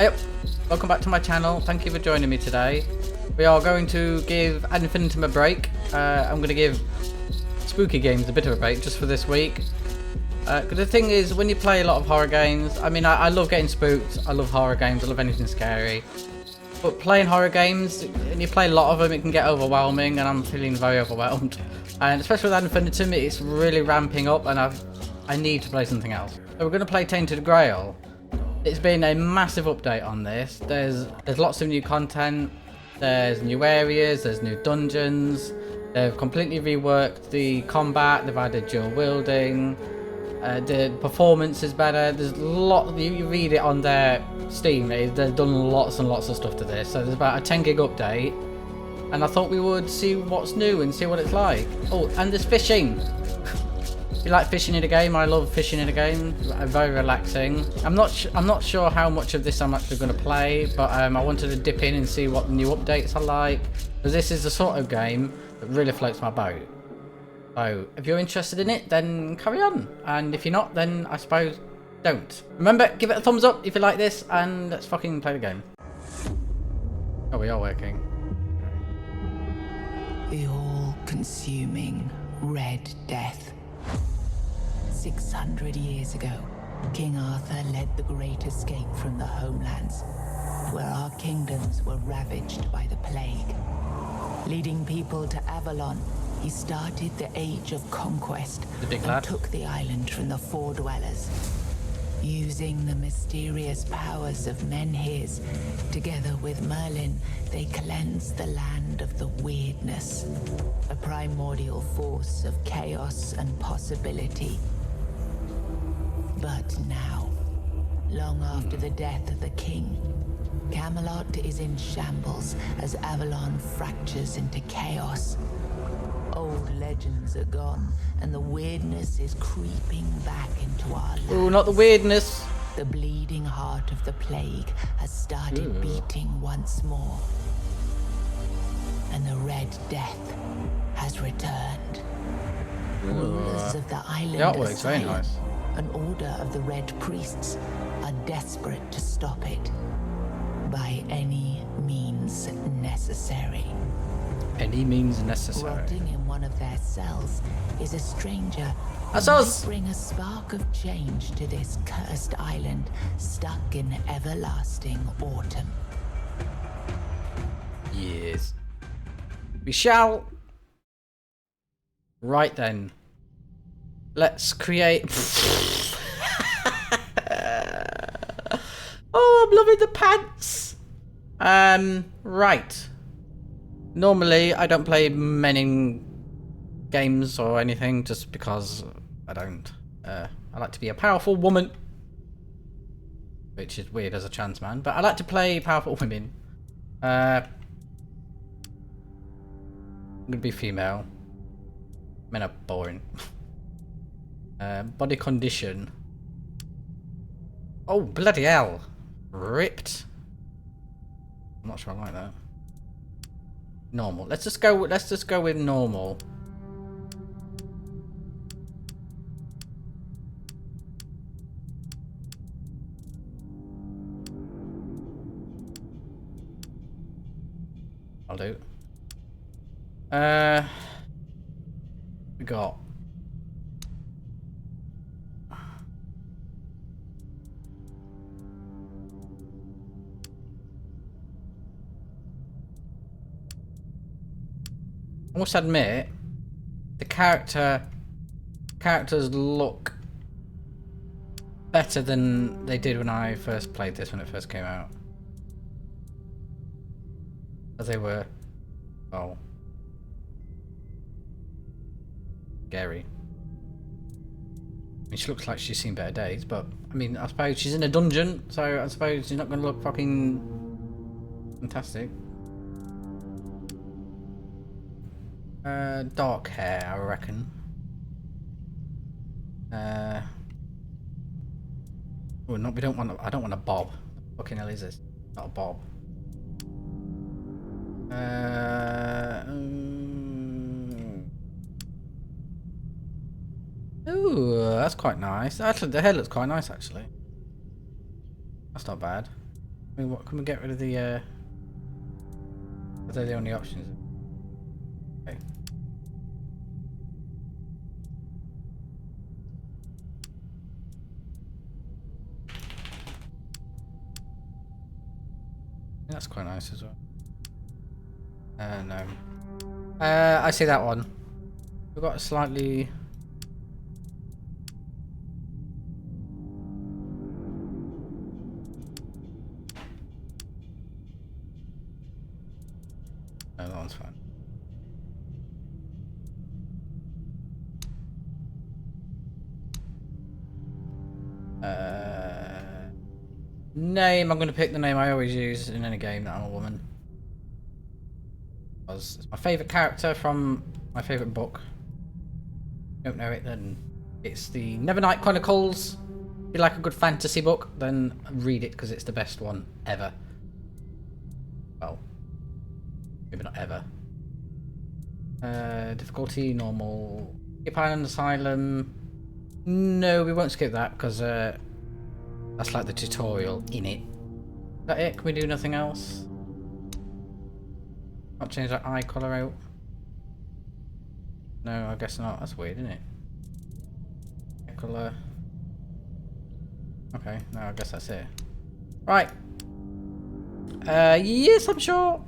Hey, welcome back to my channel. Thank you for joining me today. We are going to give Ad Infinitum a break. I'm going to give spooky games a bit of a break just for this week. Because the thing is, when you play a lot of horror games, I mean, I love getting spooked. I love horror games. I love anything scary. But playing horror games, and you play a lot of them, it can get overwhelming, and I'm feeling very overwhelmed. And especially with Ad Infinitum, it's really ramping up, and I need to play something else. So we're going to play Tainted Grail. It's been a massive update on this. There's lots of new content. There's new areas. There's new dungeons. They've completely reworked the combat. They've added dual wielding. The performance is better. There's a lot. You read it on their Steam. They've done lots and lots of stuff to this. So there's about a 10 gig update. And I thought we would see what's new and see what it's like. Oh, and there's fishing. If you like fishing in a game, I love fishing in a game. Very relaxing. I'm not sure how much of this I'm actually going to play, but I wanted to dip in and see what the new updates are like. Because this is the sort of game that really floats my boat. So if you're interested in it, then carry on. And if you're not, then I suppose don't. Remember, give it a thumbs up if you like this, and let's fucking play the game. Oh, we are working. The all-consuming Red Death. 600 years ago, King Arthur led the Great Escape from the homelands, where our kingdoms were ravaged by the plague. Leading people to Avalon, he started the Age of Conquest and took the island from the Four Dwellers. Using the mysterious powers of Menhirs, together with Merlin, they cleansed the land of the weirdness, a primordial force of chaos and possibility. But now, long after the death of the king, Camelot is in shambles as Avalon fractures into chaos. Old legends are gone, and the weirdness is creeping back into our land. Oh, not the weirdness. The bleeding heart of the plague has started beating once more. And the Red Death has returned. Rulers of the island that works very nice. An order of the Red Priests are desperate to stop it by any means necessary. Any means necessary. Rotting in one of their cells is a stranger That's who us. might bring a spark of change to this cursed island stuck in everlasting autumn. Yes. We shall. Right then. Let's create. Oh, I'm loving the pants. Right. Normally, I don't play many games or anything just because I don't. I like to be a powerful woman, which is weird as a trans man, but I like to play powerful women. I'm gonna be female. Men are boring. Body condition. Oh, bloody hell. Ripped. I'm not sure I like that. Normal. Let's just go with normal. I'll do. We got I must admit, the characters look better than they did when I first played this, when it first came out. As they were, oh, scary. I mean, she looks like she's seen better days, but I mean, I suppose she's in a dungeon, so I suppose she's not going to look fucking fantastic. Dark hair, I reckon. Oh, no, we don't want. I don't want a bob. What the fucking hell is this? Not a bob. Ooh, that's quite nice. Actually, the hair looks quite nice, actually. That's not bad. What can we get rid of the? Are they the only options? Okay. That's quite nice as well. No. I see that one. We've got a slightly. No, that one's fine. Name. I'm going to pick the name I always use in any game that I'm a woman. Because it's my favourite character from my favourite book. If you don't know it, then it's the Nevernight Chronicles. If you like a good fantasy book, then read it because it's the best one ever. Well, maybe not ever. Difficulty normal. Skip Island Asylum. No, we won't skip that because that's like the tutorial in it. Is that it? Can we do nothing else? Not change that eye colour out? No, I guess not. That's weird, isn't it? Eye colour. Okay, no, I guess that's it. Right. Yes, I'm sure.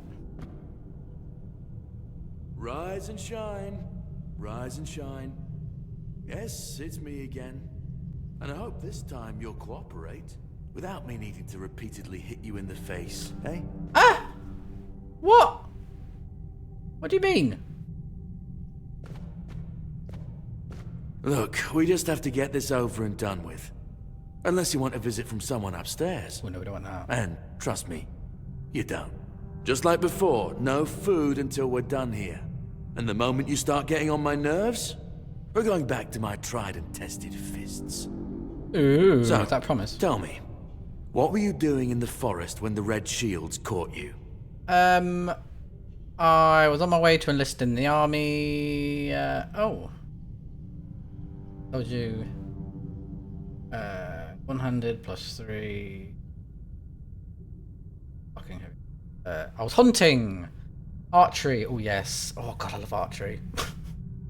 Rise and shine. Rise and shine. Yes, it's me again. And I hope this time you'll cooperate without me needing to repeatedly hit you in the face, eh? Ah! What? What do you mean? Look, we just have to get this over and done with. Unless you want a visit from someone upstairs. Well, no, we don't want that. And trust me, you don't. Just like before, no food until we're done here. And the moment you start getting on my nerves, we're going back to my tried and tested fists. Ooh, so, that promise. Tell me, what were you doing in the forest when the Red Shields caught you? I was on my way to enlist in the army. Oh. Told you. 100 plus 3. Fucking heavy. I was hunting! Archery. Oh, yes. Oh, God, I love archery.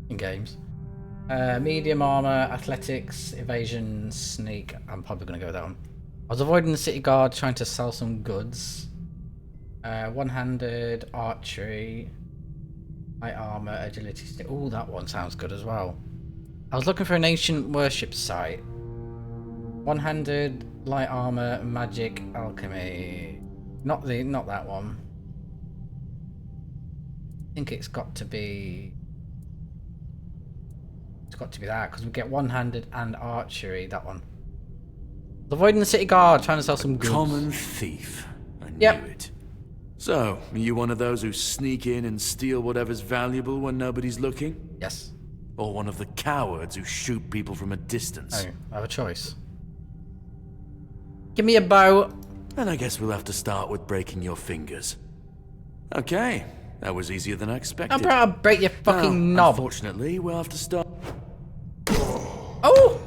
In games. Medium armor, athletics, evasion, sneak. I'm probably going to go with that one. I was avoiding the city guard trying to sell some goods. One-handed, archery, light armor, agility. Oh, that one sounds good as well. I was looking for an ancient worship site. One-handed, light armor, magic, alchemy. Not that one. I think it's got to be. It's got to be that because we get one-handed and archery. That one. Avoiding the city guard, trying to sell some goods. Common thief. I knew it. So, are you one of those who sneak in and steal whatever's valuable when nobody's looking? Yes. Or one of the cowards who shoot people from a distance? Oh, I have a choice. Give me a bow. Then I guess we'll have to start with breaking your fingers. Okay, that was easier than I expected. I'll break your fucking knob. Unfortunately, we'll have to start. Oh!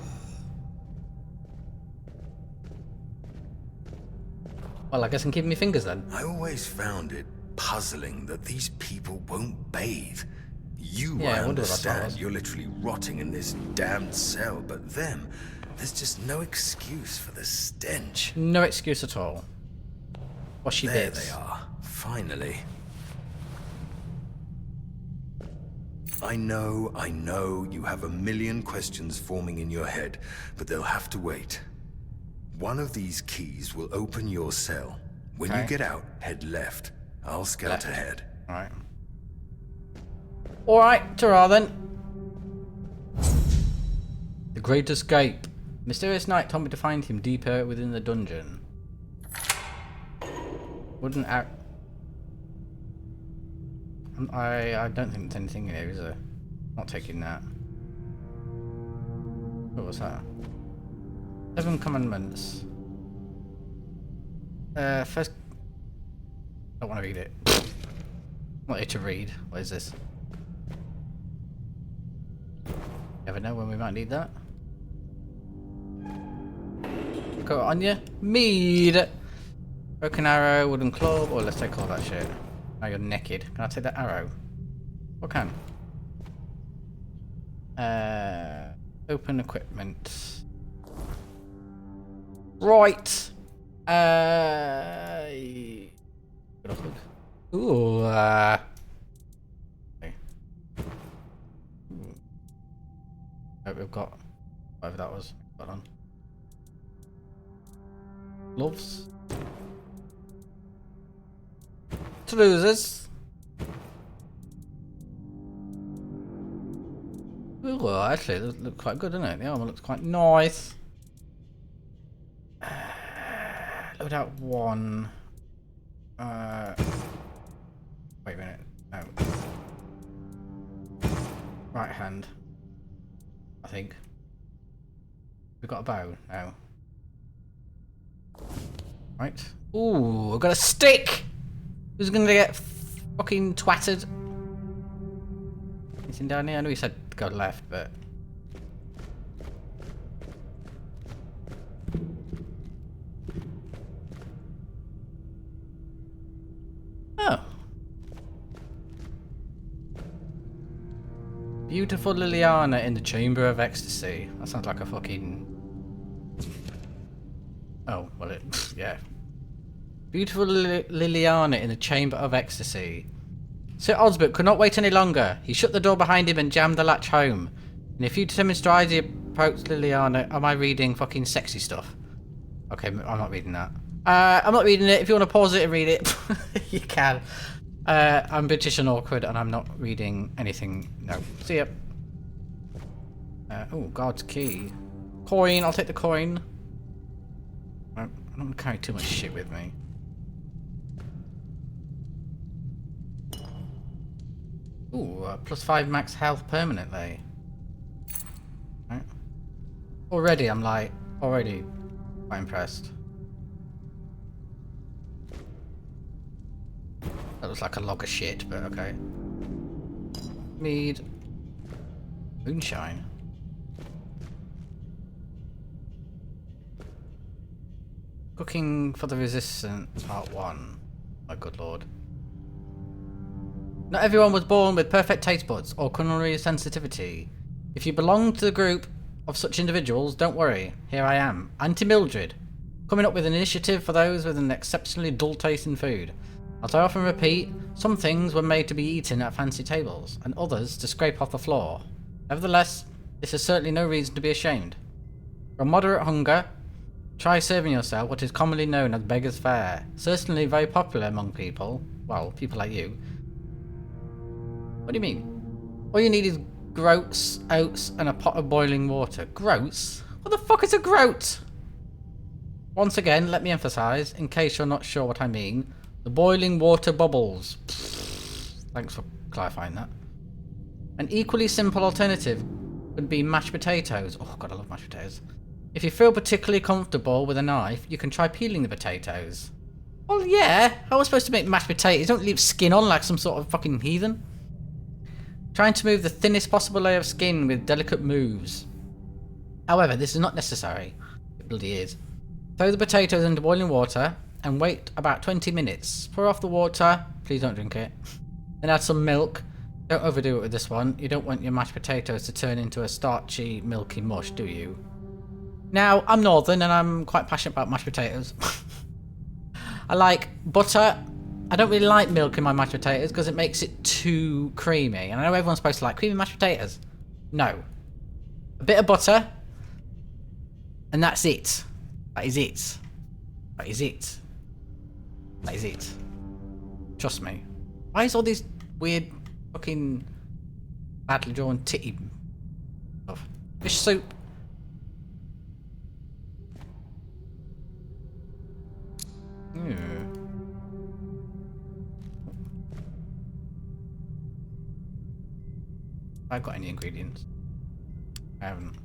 Well, I guess I'm keeping my fingers then. I always found it puzzling that these people won't bathe. You, Yeah, I I wonder what that understand, was. you're literally rotting in this damned cell, but them, there's just no excuse for the stench. No excuse at all. Washy There bits. they are, finally. I know, you have a million questions forming in your head, but they'll have to wait. One of these keys will open your cell. When you Okay. get out, head left. I'll scout Left. ahead. Alright. Alright, ta-ra then. The Great Escape. Mysterious knight told me to find him deeper within the dungeon. Wouldn't act. I don't think there's anything in here, is there? Not taking that. What was that? 7 commandments. First. I don't want to read it. Not here to read. What is this? Never know when we might need that. Go on you. Mead. Broken arrow, wooden club, or let's take all that shit. Now you're naked. Can I take that arrow? What can? Open equipment. Right. Ooh. Okay. Oh, we've got whatever that was. Got on. Gloves. Trousers. Ooh, actually, it looks quite good, doesn't it? The armor looks quite nice. Load out one. Wait a minute. No. Right hand. I think. We've got a bow now. Right. Ooh, I've got a stick! Who's gonna get fucking twatted? Anything down here? I know you said go left, but... Oh. Beautiful Liliana in the Chamber of Ecstasy. That sounds like a fucking... Oh, well it... yeah. Beautiful Liliana in the Chamber of Ecstasy. Sir Osbert could not wait any longer. He shut the door behind him and jammed the latch home. In a few determined strides he approached Liliana. Am I reading fucking sexy stuff? Okay, I'm not reading that. I'm not reading it. If you want to pause it and read it, you can. I'm British and awkward and I'm not reading anything. No. See ya. Oh, God's key. Coin. I'll take the coin. I don't want to carry too much shit with me. Ooh, +5 max health permanently. Right. Already, I'm like, quite impressed. That looks like a log of shit, but okay. Mead. Moonshine. Cooking for the Resistance, Part 1. My good lord. Not everyone was born with perfect taste buds or culinary sensitivity. If you belong to the group of such individuals, don't worry. Here I am, Auntie Mildred, coming up with an initiative for those with an exceptionally dull taste in food. As I often repeat, some things were made to be eaten at fancy tables, and others to scrape off the floor. Nevertheless, this is certainly no reason to be ashamed. For a moderate hunger, try serving yourself what is commonly known as beggar's fare. Certainly very popular among people, well, people like you. What do you mean? All you need is groats, oats, and a pot of boiling water. Groats? What the fuck is a groat? Once again, let me emphasize, in case you're not sure what I mean, the boiling water bubbles. Thanks for clarifying that. An equally simple alternative would be mashed potatoes. Oh god, I love mashed potatoes. If you feel particularly comfortable with a knife, you can try peeling the potatoes. Well, yeah. How was I supposed to make mashed potatoes? Don't leave skin on like some sort of fucking heathen. Trying to move the thinnest possible layer of skin with delicate moves. However, this is not necessary. It bloody is. Throw the potatoes into boiling water and wait about 20 minutes. Pour off the water. Please don't drink it. Then add some milk. Don't overdo it with this one. You don't want your mashed potatoes to turn into a starchy, milky mush, do you? Now, I'm northern and I'm quite passionate about mashed potatoes. I like butter. I don't really like milk in my mashed potatoes because it makes it too creamy. And I know everyone's supposed to like creamy mashed potatoes. No. A bit of butter. And that's it. That is it. That is it. That is it. Trust me. Why is all these weird fucking badly drawn titty stuff? Fish soup. I've got any ingredients. I haven't.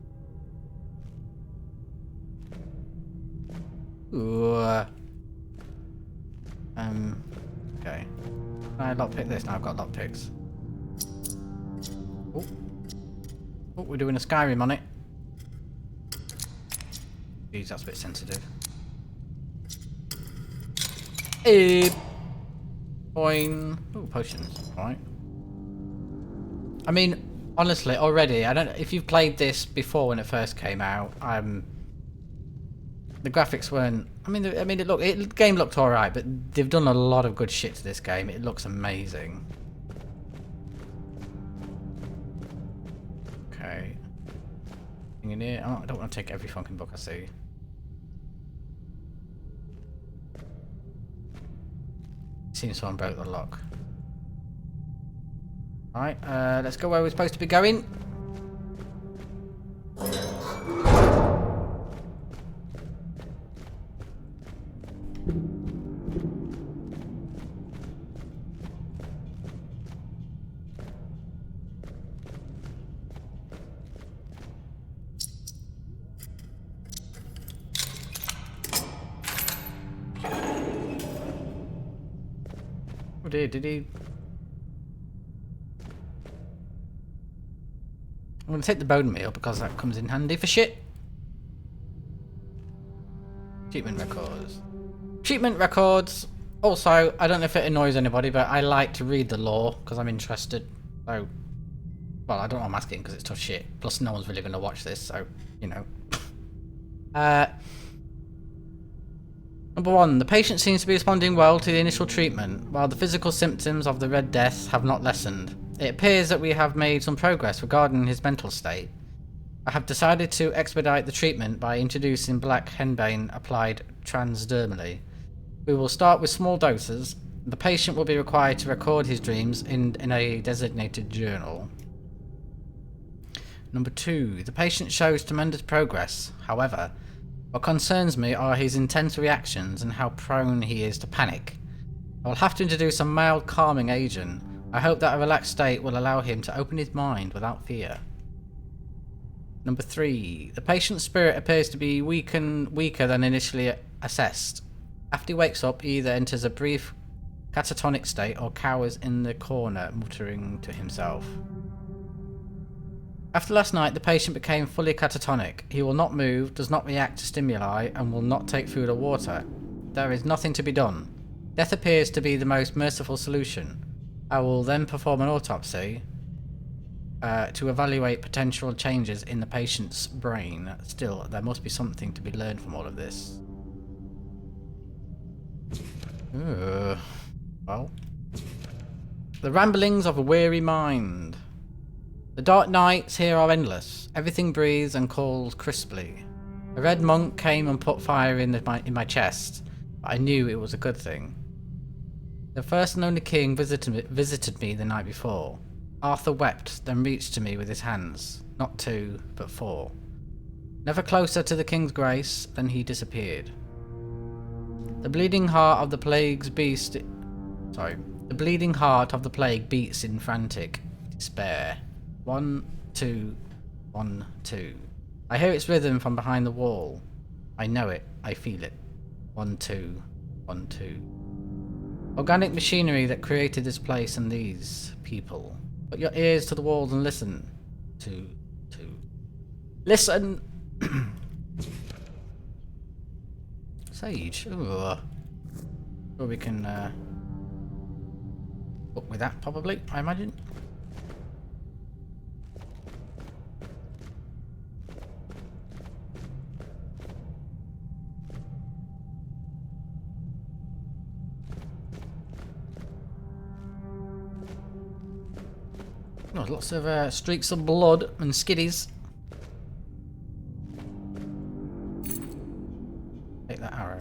Ooh. Okay. Can I lockpick this? Now I've got lockpicks. Oh. Oh, we're doing a Skyrim on it. Jeez, that's a bit sensitive. Coin. Ooh, potions. Alright. I mean, honestly, already, I don't know if you've played this before when it first came out. The graphics weren't. The game looked alright, but they've done a lot of good shit to this game. It looks amazing. Okay. In here, I don't want to take every fucking book I see. Seems someone broke the lock. Right, let's go where we're supposed to be going. Oh dear, did he? I'm going to take the bone meal because that comes in handy for shit. Treatment records. Treatment records. Also, I don't know if it annoys anybody, but I like to read the lore because I'm interested. So, well, I don't know why I'm asking because it's tough shit. Plus, no one's really going to watch this, so, you know. Number 1. The patient seems to be responding well to the initial treatment, while the physical symptoms of the Red Death have not lessened. It appears that we have made some progress regarding his mental state. I have decided to expedite the treatment by introducing black henbane applied transdermally. We will start with small doses. The patient will be required to record his dreams in a designated journal. Number 2. The patient shows tremendous progress. However, what concerns me are his intense reactions and how prone he is to panic. I will have to introduce a mild calming agent. I hope that a relaxed state will allow him to open his mind without fear. Number 3. The patient's spirit appears to be weaker than initially assessed. After he wakes up, he either enters a brief catatonic state or cowers in the corner, muttering to himself. After last night, the patient became fully catatonic. He will not move, does not react to stimuli, and will not take food or water. There is nothing to be done. Death appears to be the most merciful solution. I will then perform an autopsy to evaluate potential changes in the patient's brain. Still, there must be something to be learned from all of this. Well. The ramblings of a weary mind. The dark nights here are endless. Everything breathes and calls crisply. A red monk came and put fire in my chest, but I knew it was a good thing. The first and only king visited me the night before. Arthur wept, then reached to me with his hands. Not 2, but 4. Never closer to the king's grace, then he disappeared. The bleeding heart of the plague beats in frantic despair. 1, 2, 1, 2. I hear its rhythm from behind the wall. I know it. I feel it. 1, 2, 1, 2. Organic machinery that created this place and these people. Put your ears to the walls and listen. 2, 2. Listen! Sage. Ooh. Sure we can book with that probably, I imagine. Oh, lots of streaks of blood and skiddies. Take that arrow.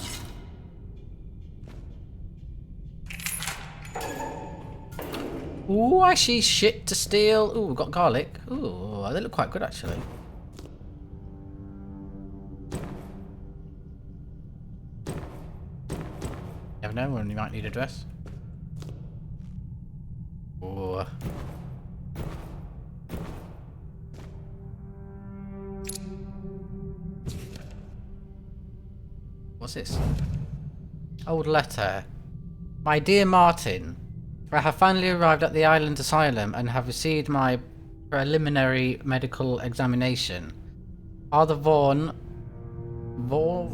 Ooh, I see shit to steal. Ooh, we've got garlic. Ooh, they look quite good actually. Never know when you might need a dress. Ooh. What's this? Old letter. My dear Martin, I have finally arrived at the island asylum and have received my preliminary medical examination. Father Vaughan, well,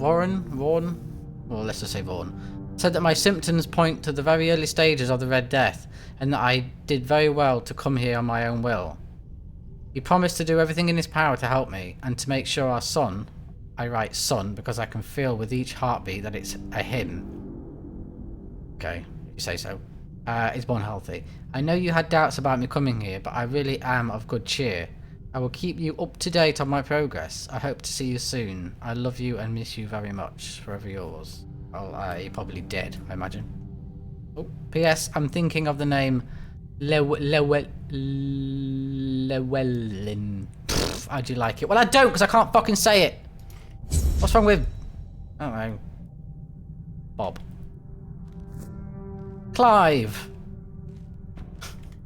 let's just say Vaughan, Said that my symptoms point to the very early stages of the Red Death, and that I did very well to come here on my own will. He promised to do everything in his power to help me, and to make sure our son, I write son because I can feel with each heartbeat that it's a him. Okay, you say so. Is born healthy. I know you had doubts about me coming here, but I really am of good cheer. I will keep you up to date on my progress. I hope to see you soon. I love you and miss you very much. Forever yours. Well, you're probably dead, I imagine. Oh, P.S. I'm thinking of the name Llewellyn. How do you like it? Well, I don't, because I can't fucking say it. What's wrong with... I don't know. Bob. Clive.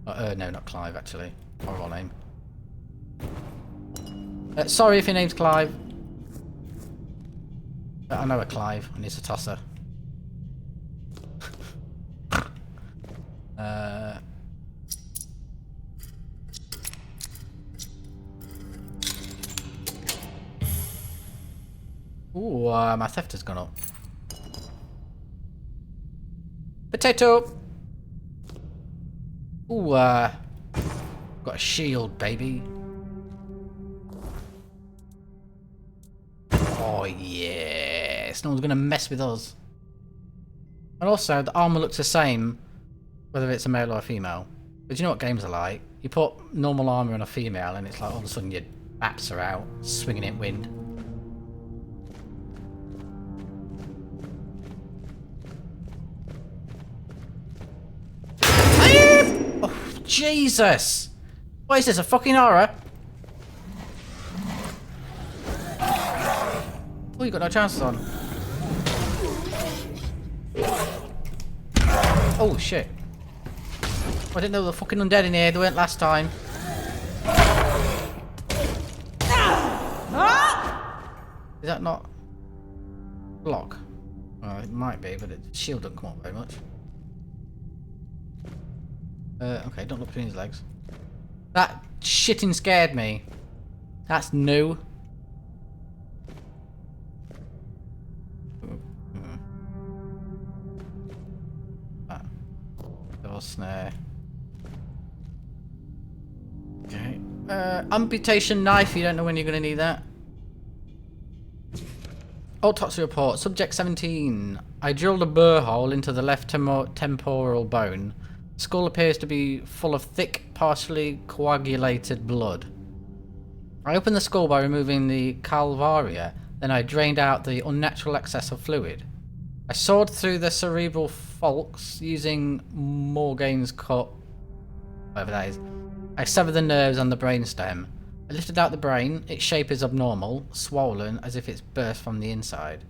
No, not Clive, actually. Horrible name. Sorry if your name's Clive. I know a Clive, and he's a tosser. Ooh, my theft has gone up. Potato! Ooh, got a shield, baby. Oh, yes. No one's gonna mess with us. And also, the armor looks the same, whether it's a male or a female. But you know what games are like? You put normal armor on a female, and it's like all of a sudden your baps are out, swinging in wind. Oh, Jesus! What is this, a fucking horror? Oh, you got no chances on. Oh, shit. I didn't know there were fucking undead in here. They weren't last time. Is that not... block? Well, it might be, but the shield doesn't come up very much. Okay, don't look between his legs. That shitting scared me. That's new. Double snare. Okay. Amputation knife. You don't know when you're going to need that. Autopsy report. Subject 17. I drilled a burr hole into the left temporal bone. The skull appears to be full of thick, partially coagulated blood. I opened the skull by removing the calvaria, then I drained out the unnatural excess of fluid. I sawed through the cerebral folks using Morgane's cut, whatever that is. I severed the nerves on the brainstem. I lifted out the brain. Its shape is abnormal, swollen, as if it's burst from the inside.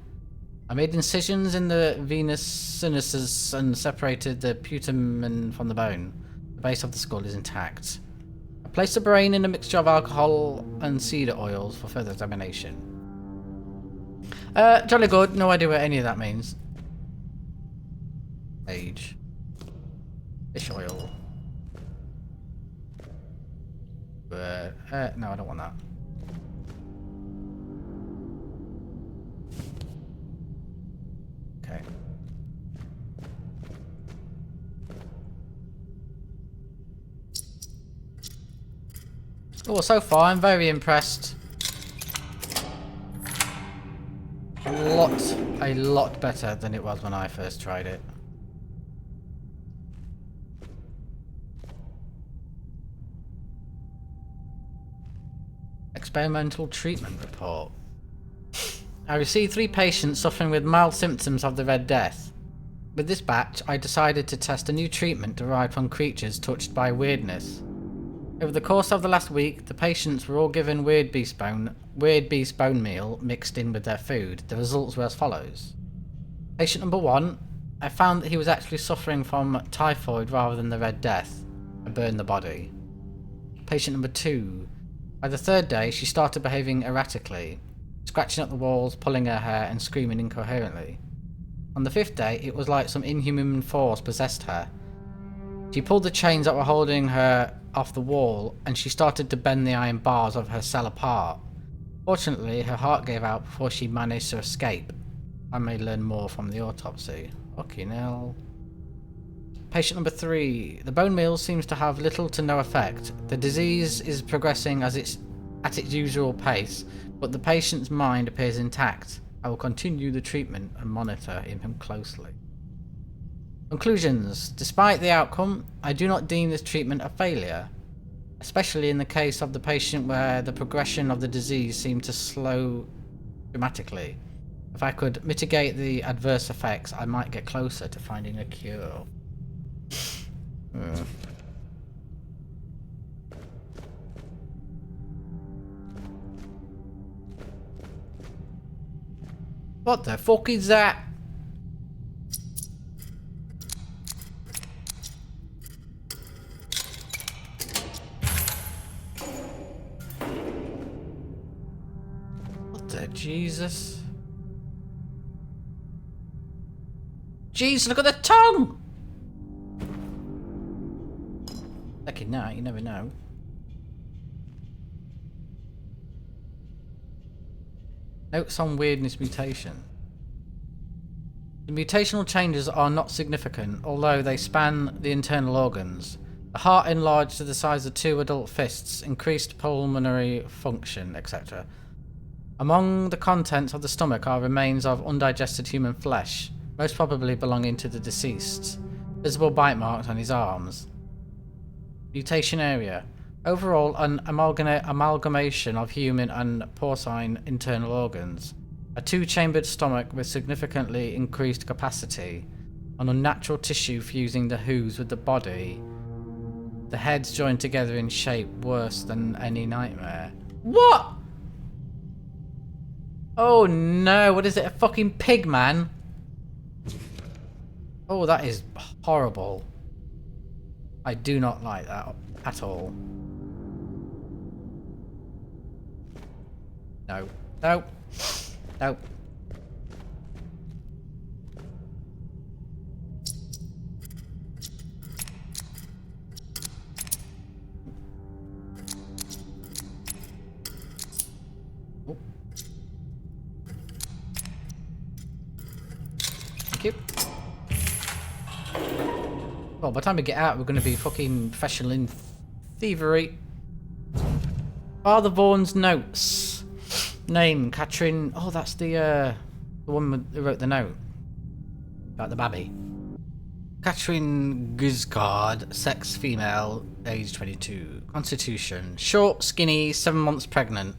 I made incisions in the venous sinuses and separated the putamen from the bone. The base of the skull is intact. I placed the brain in a mixture of alcohol and cedar oils for further examination. Jolly good. No idea what any of that means. Age. Fish oil. No, I don't want that. Okay. Oh, so far I'm very impressed. A lot better than it was when I first tried it. Experimental treatment report. I received 3 patients suffering with mild symptoms of the Red Death. With this batch, I decided to test a new treatment derived from creatures touched by weirdness. Over the course of the last week, the patients were all given weird beast bone meal mixed in with their food. The results were as follows. Patient number 1, I found that he was actually suffering from typhoid rather than the Red Death. I burned the body. Patient number 2, by the 3rd day, she started behaving erratically, scratching at the walls, pulling her hair, and screaming incoherently. On the 5th day, it was like some inhuman force possessed her. She pulled the chains that were holding her off the wall, and she started to bend the iron bars of her cell apart. Fortunately, her heart gave out before she managed to escape. I may learn more from the autopsy. Fucking hell. Patient number 3. The bone meal seems to have little to no effect. The disease is progressing at its usual pace, but the patient's mind appears intact. I will continue the treatment and monitor him closely. Conclusions. Despite the outcome, I do not deem this treatment a failure, especially in the case of the patient where the progression of the disease seemed to slow dramatically. If I could mitigate the adverse effects, I might get closer to finding a cure. What the fuck is that? What the Jesus? Jeez, look at the tongue! Second night, you never know. Notes on weirdness mutation. The mutational changes are not significant, although they span the internal organs. The heart enlarged to the size of 2 adult fists, increased pulmonary function, etc. Among the contents of the stomach are remains of undigested human flesh, most probably belonging to the deceased. Visible bite marks on his arms. Mutation area. Overall, an amalgamation of human and porcine internal organs. A 2-chambered stomach with significantly increased capacity. An unnatural tissue fusing the hooves with the body. The heads joined together in shape worse than any nightmare. What? Oh no, what is it? A fucking pig, man? Oh, that is horrible. I do not like that at all. No. No. No. Oh. Thank you. Well, by the time we get out, we're going to be fucking professional in thievery. Father Vaughan's notes. Name, Catherine. Oh, that's the woman who wrote the note. About the babby. Catherine Guzcard, sex female, age 22. Constitution, short, skinny, 7 months pregnant.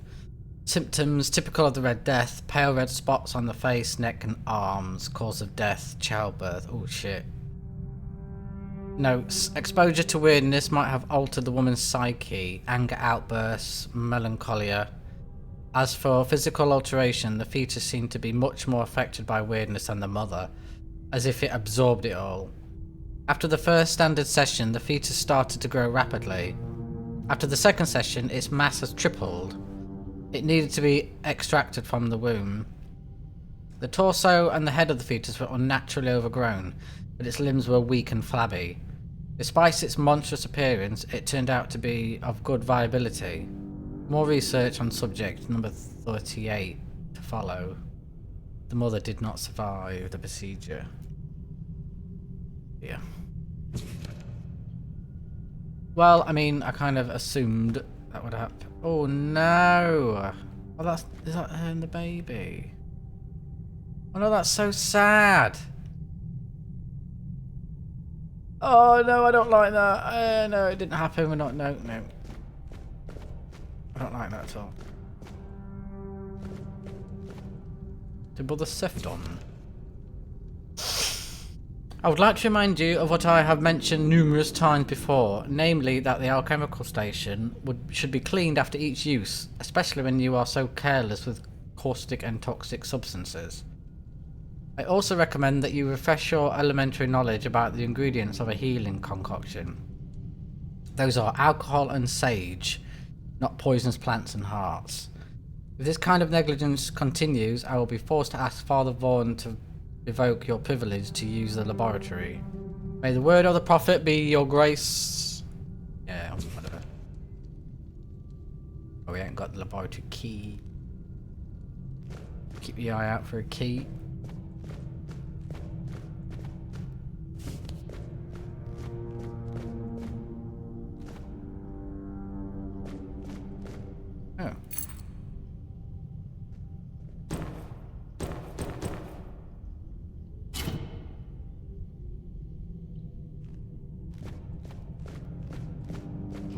Symptoms, typical of the Red Death. Pale red spots on the face, neck and arms. Cause of death, childbirth. Oh shit. Notes. Exposure to weirdness might have altered the woman's psyche. Anger outbursts, melancholia. As for physical alteration, the fetus seemed to be much more affected by weirdness than the mother, as if it absorbed it all. After the first standard session, the fetus started to grow rapidly. After the second session, its mass has tripled. It needed to be extracted from the womb. The torso and the head of the fetus were unnaturally overgrown, but its limbs were weak and flabby. Despite its monstrous appearance, it turned out to be of good viability. More research on subject number 38 to follow. The mother did not survive the procedure. Yeah. Well, I mean, I kind of assumed that would happen. Oh no! Oh, is that her and the baby? Oh no, that's so sad. Oh no, I don't like that. No, it didn't happen. We're not. No. I don't like that at all. Did Brother Seth done? I would like to remind you of what I have mentioned numerous times before, namely that the alchemical station should be cleaned after each use, especially when you are so careless with caustic and toxic substances. I also recommend that you refresh your elementary knowledge about the ingredients of a healing concoction. Those are alcohol and sage, not poisonous plants and hearts. If this kind of negligence continues, I will be forced to ask Father Vaughan to revoke your privilege to use the laboratory. May the word of the prophet be your grace. Yeah, whatever. Oh, we ain't got the laboratory key. Keep your eye out for a key.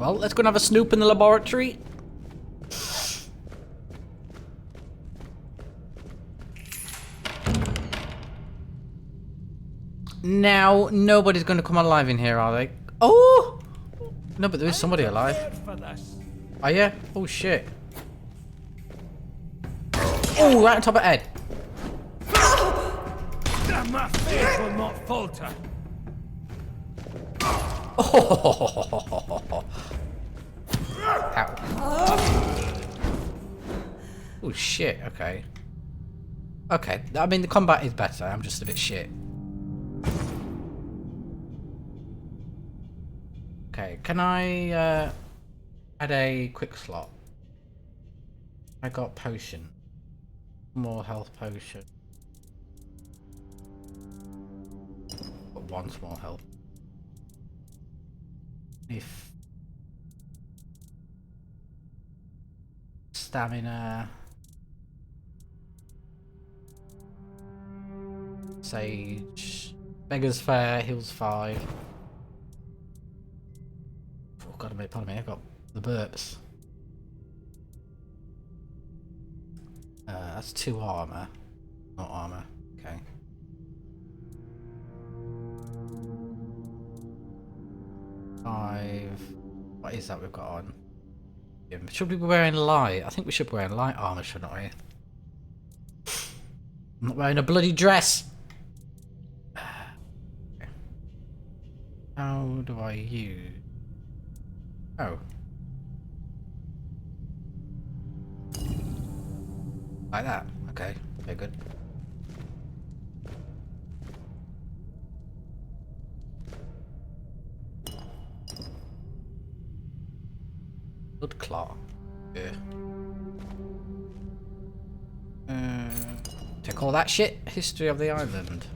Well, let's go and have a snoop in the laboratory. Now, nobody's going to come alive in here, are they? Oh! No, but there is somebody alive. Oh, yeah? Oh, shit. Oh, right on top of Ed. My faith will not falter. Oh, ow. Oh, shit. Okay. Okay. I mean, the combat is better. I'm just a bit shit. Okay, can I add a quick slot? I got potion. More health potion. Got one small health. If stamina. Sage. Beggar's Fair, heals 5. God, pardon me, I got the burps. That's 2 armor. Not armor. Okay. Five. What is that we've got on? Should we be wearing light? I think we should be wearing light armor, shouldn't we? I'm not wearing a bloody dress! Okay. How do I use... Oh. Like that. Okay. Very good. Blood clot. Yeah. Take all that shit. History of the island.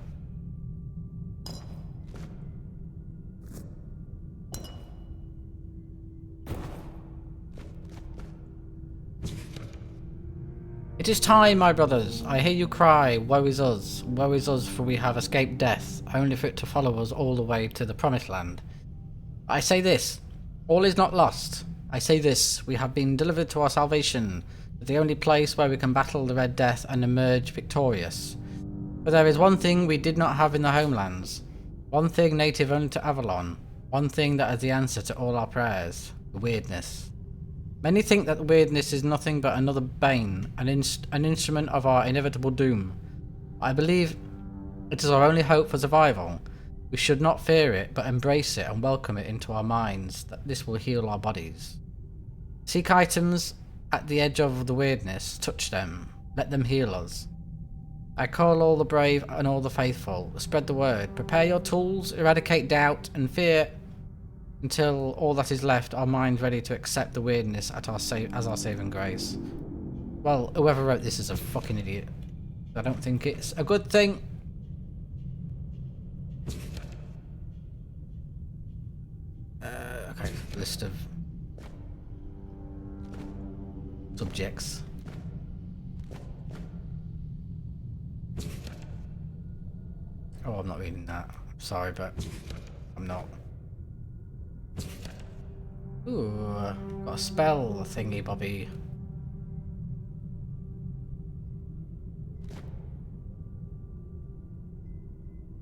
It is time, my brothers. I hear you cry, woe is us, for we have escaped death, only for it to follow us all the way to the promised land. I say this, all is not lost. I say this, we have been delivered to our salvation, the only place where we can battle the Red Death and emerge victorious. But there is one thing we did not have in the homelands, one thing native only to Avalon, one thing that is the answer to all our prayers, the weirdness. Many think that the weirdness is nothing but another bane, an instrument of our inevitable doom. I believe it is our only hope for survival. We should not fear it, but embrace it and welcome it into our minds, that this will heal our bodies. Seek items at the edge of the weirdness, touch them, let them heal us. I call all the brave and all the faithful, spread the word, prepare your tools, eradicate doubt and fear, until all that is left are minds ready to accept the weirdness as our saving grace. Well, whoever wrote this is a fucking idiot. I don't think it's a good thing. Okay, list of subjects. Oh, I'm not reading that. I'm sorry, but I'm not. Ooh, got a spell thingy bobby.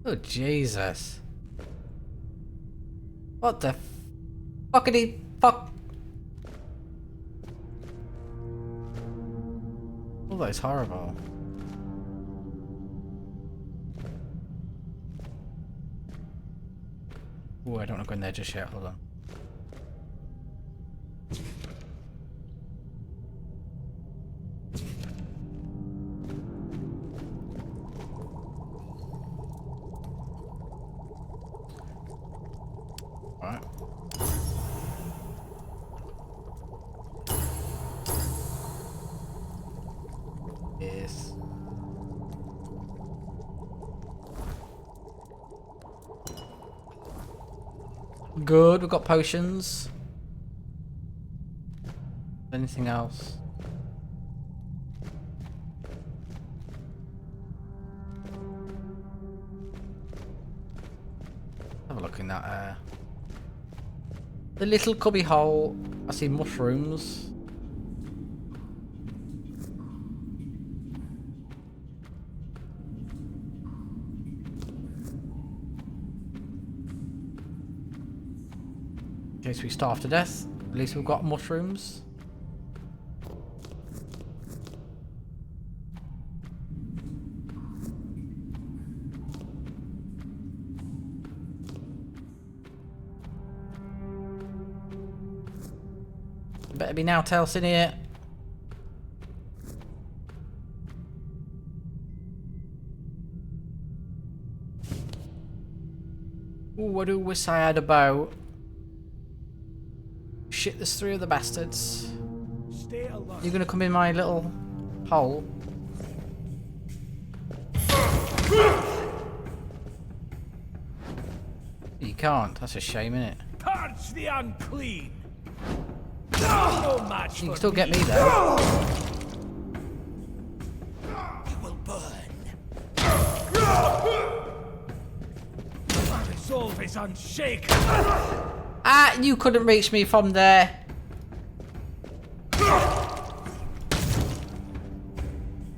Oh, Jesus. What the fuckity fuck? Oh, that's horrible. Oh, I don't want to go in there just yet. Hold on. Alright. Yes. Good, we've got potions. Anything else? Have a look in that The little cubby hole. I see mushrooms. In case we starve to death, at least we've got mushrooms. Better be now, Tales in here. Ooh, what do we say about? Shit, there's 3 of the bastards. Stay alert. You're gonna come in my little hole. You can't. That's a shame, isn't it? Purge the unclean. No match You for can still get me me. there. You will burn. My resolve is unshaken. Ah, you couldn't reach me from there. I'm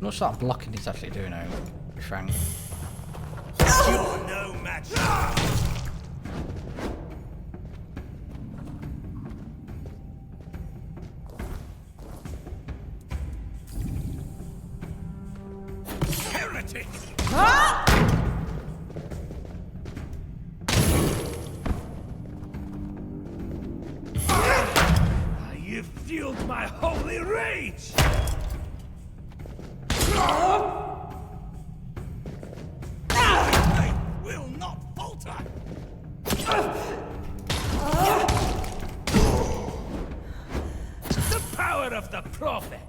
not sure that blocking is actually doing it, to be frank. You're no match. Heretic! You've fueled my holy rage! I will not falter! The power of the prophet!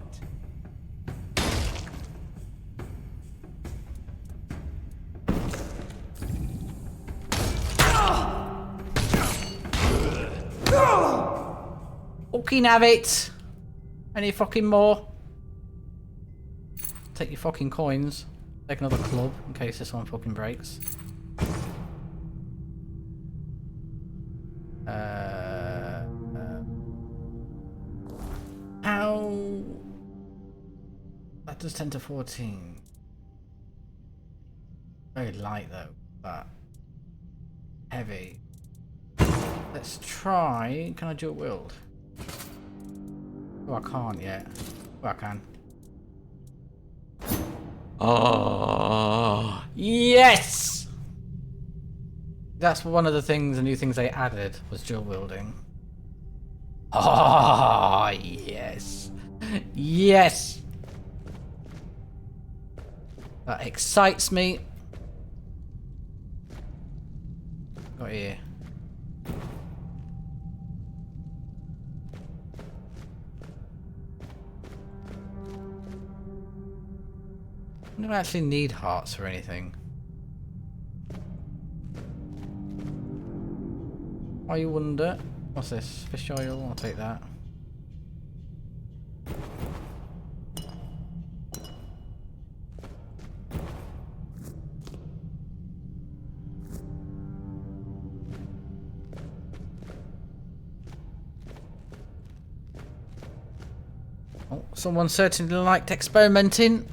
Fucking have it. Any fucking more? Take your fucking coins. Take another club in case this one fucking breaks. How? That does 10 to 14. Very light though, but heavy. Let's try. Can I dual wield? Oh, I can't yet. Oh, I can. Oh, yes! That's one of the things, the new things they added was dual wielding. Oh, yes. Yes! That excites me. Got here. I don't actually need hearts or anything. Why you wonder? What's this? Fish oil? I'll take that. Oh, someone certainly liked experimenting.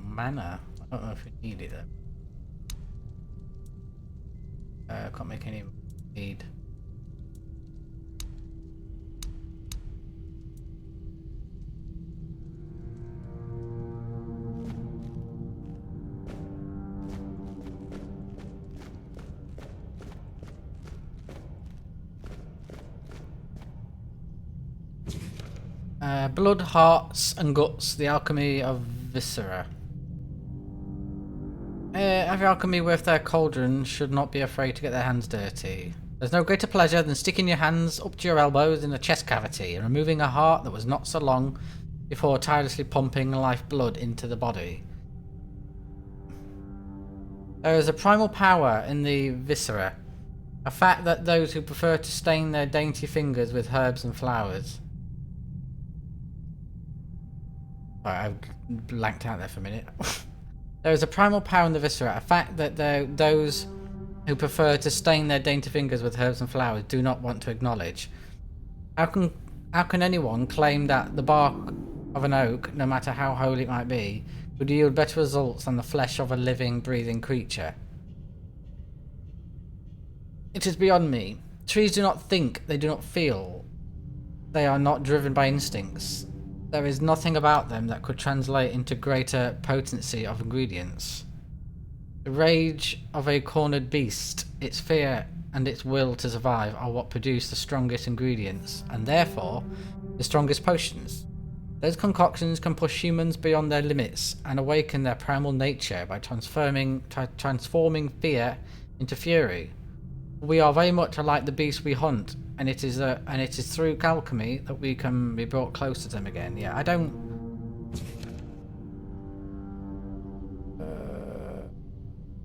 Mana? I don't know if we need it though. Can't make any need. Blood, hearts, and guts. The alchemy of viscera. Every alchemy worth their cauldron should not be afraid to get their hands dirty. There's no greater pleasure than sticking your hands up to your elbows in a chest cavity and removing a heart that was not so long before tirelessly pumping life blood into the body. There is a primal power in the viscera, a fact that those who prefer to stain their dainty fingers with herbs and flowers. Sorry, I blanked out there for a minute. There is a primal power in the viscera, a fact that those who prefer to stain their dainty fingers with herbs and flowers do not want to acknowledge. How can anyone claim that the bark of an oak, no matter how holy it might be, would yield better results than the flesh of a living, breathing creature? It is beyond me. Trees do not think, they do not feel. They are not driven by instincts. There is nothing about them that could translate into greater potency of ingredients. The rage of a cornered beast, its fear and its will to survive are what produce the strongest ingredients, and therefore the strongest potions. Those concoctions can push humans beyond their limits and awaken their primal nature by transforming fear into fury. We are very much like the beasts we hunt, and it is through alchemy that we can be brought close to them again. Yeah, I don't.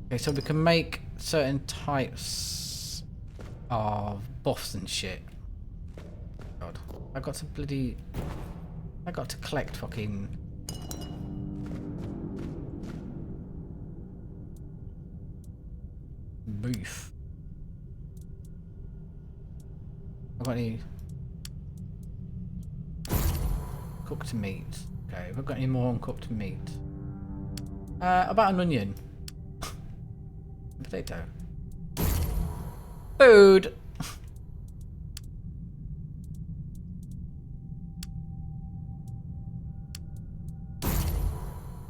Okay, so we can make certain types of buffs and shit. God, I got to collect fucking. Beef. I've got any cooked meat? Okay, have I got any more uncooked meat? About an onion. Potato. Food!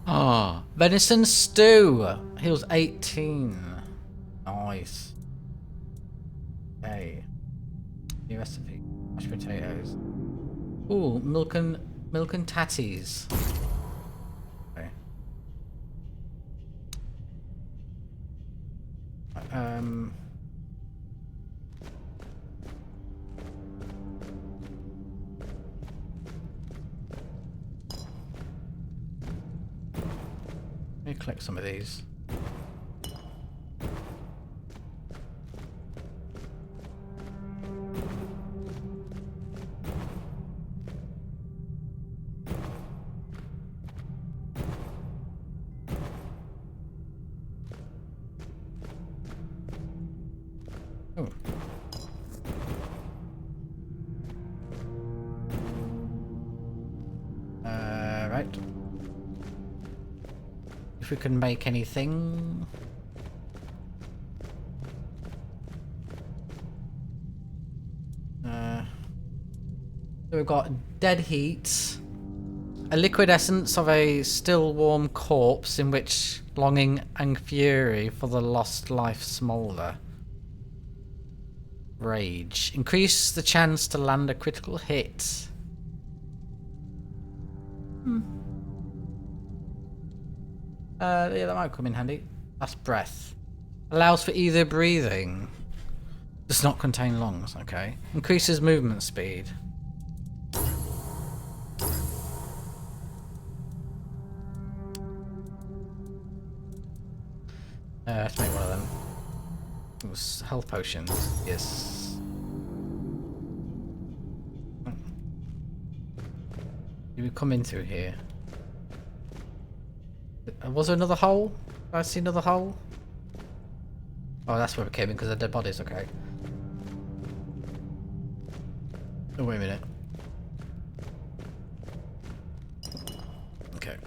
Ah, venison stew! Heals 18. Nice. Okay. New recipe. Mashed potatoes. Ooh, milk and tatties. Okay. Let me collect some of these. Oh. Right. If we can make anything. So we've got dead heat, a liquid essence of a still warm corpse in which longing and fury for the lost life smoulder. Rage. Increase the chance to land a critical hit. Yeah, that might come in handy. That's breath. Allows for either breathing. Does not contain lungs, okay. Increases movement speed. Let's make one of them. Ooh, health potions. Yes. Did we come in through here? Was there another hole? Did I see another hole? Oh, that's where we came in because of dead bodies, okay. Oh, wait a minute. Okay.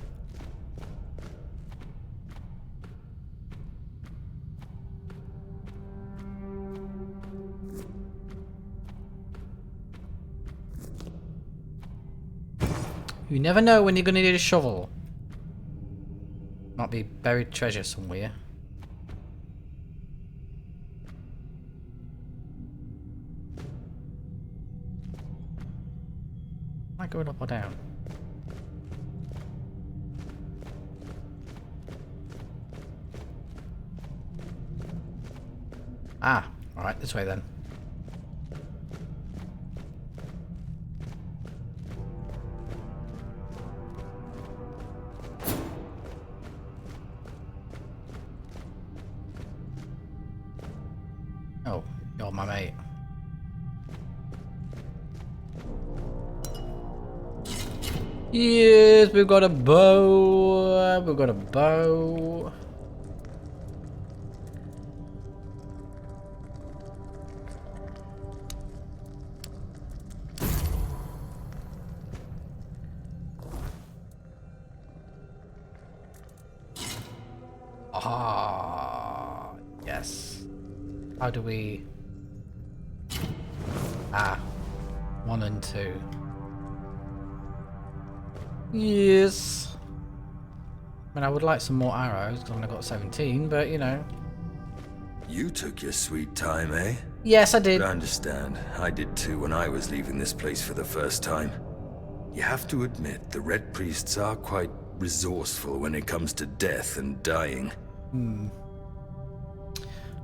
You never know when you're gonna need a shovel. Might be buried treasure somewhere. Am I going up or down? Ah, alright, this way then. Oh, you're my mate. Yes, we've got a bow. We've got a bow. Ah, yes. How do we... Ah, 1 and 2. Yes. I mean, I would like some more arrows because I've only got 17, but you know. You took your sweet time, eh? Yes, I did. But I understand. I did too when I was leaving this place for the first time. You have to admit, the Red Priests are quite resourceful when it comes to death and dying.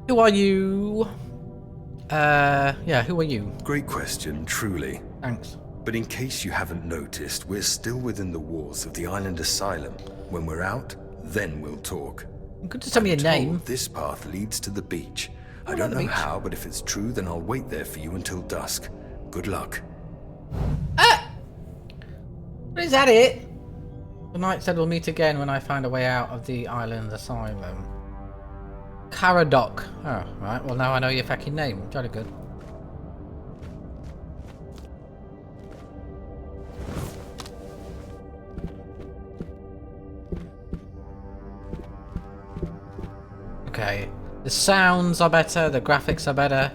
Who are you? Yeah, who are you? Great question, truly. Thanks. But in case you haven't noticed, we're still within the walls of the island asylum. When we're out, then we'll talk. Good to tell me your name. This path leads to the beach. I Oh, don't the know beach. how, but if it's true, then I'll wait there for you until dusk. Good luck. Is that it? The knight said we'll meet again when I find a way out of the island asylum. Caradoc. Oh, right. Well, now I know your fucking name. Jolly good. Okay. The sounds are better. The graphics are better.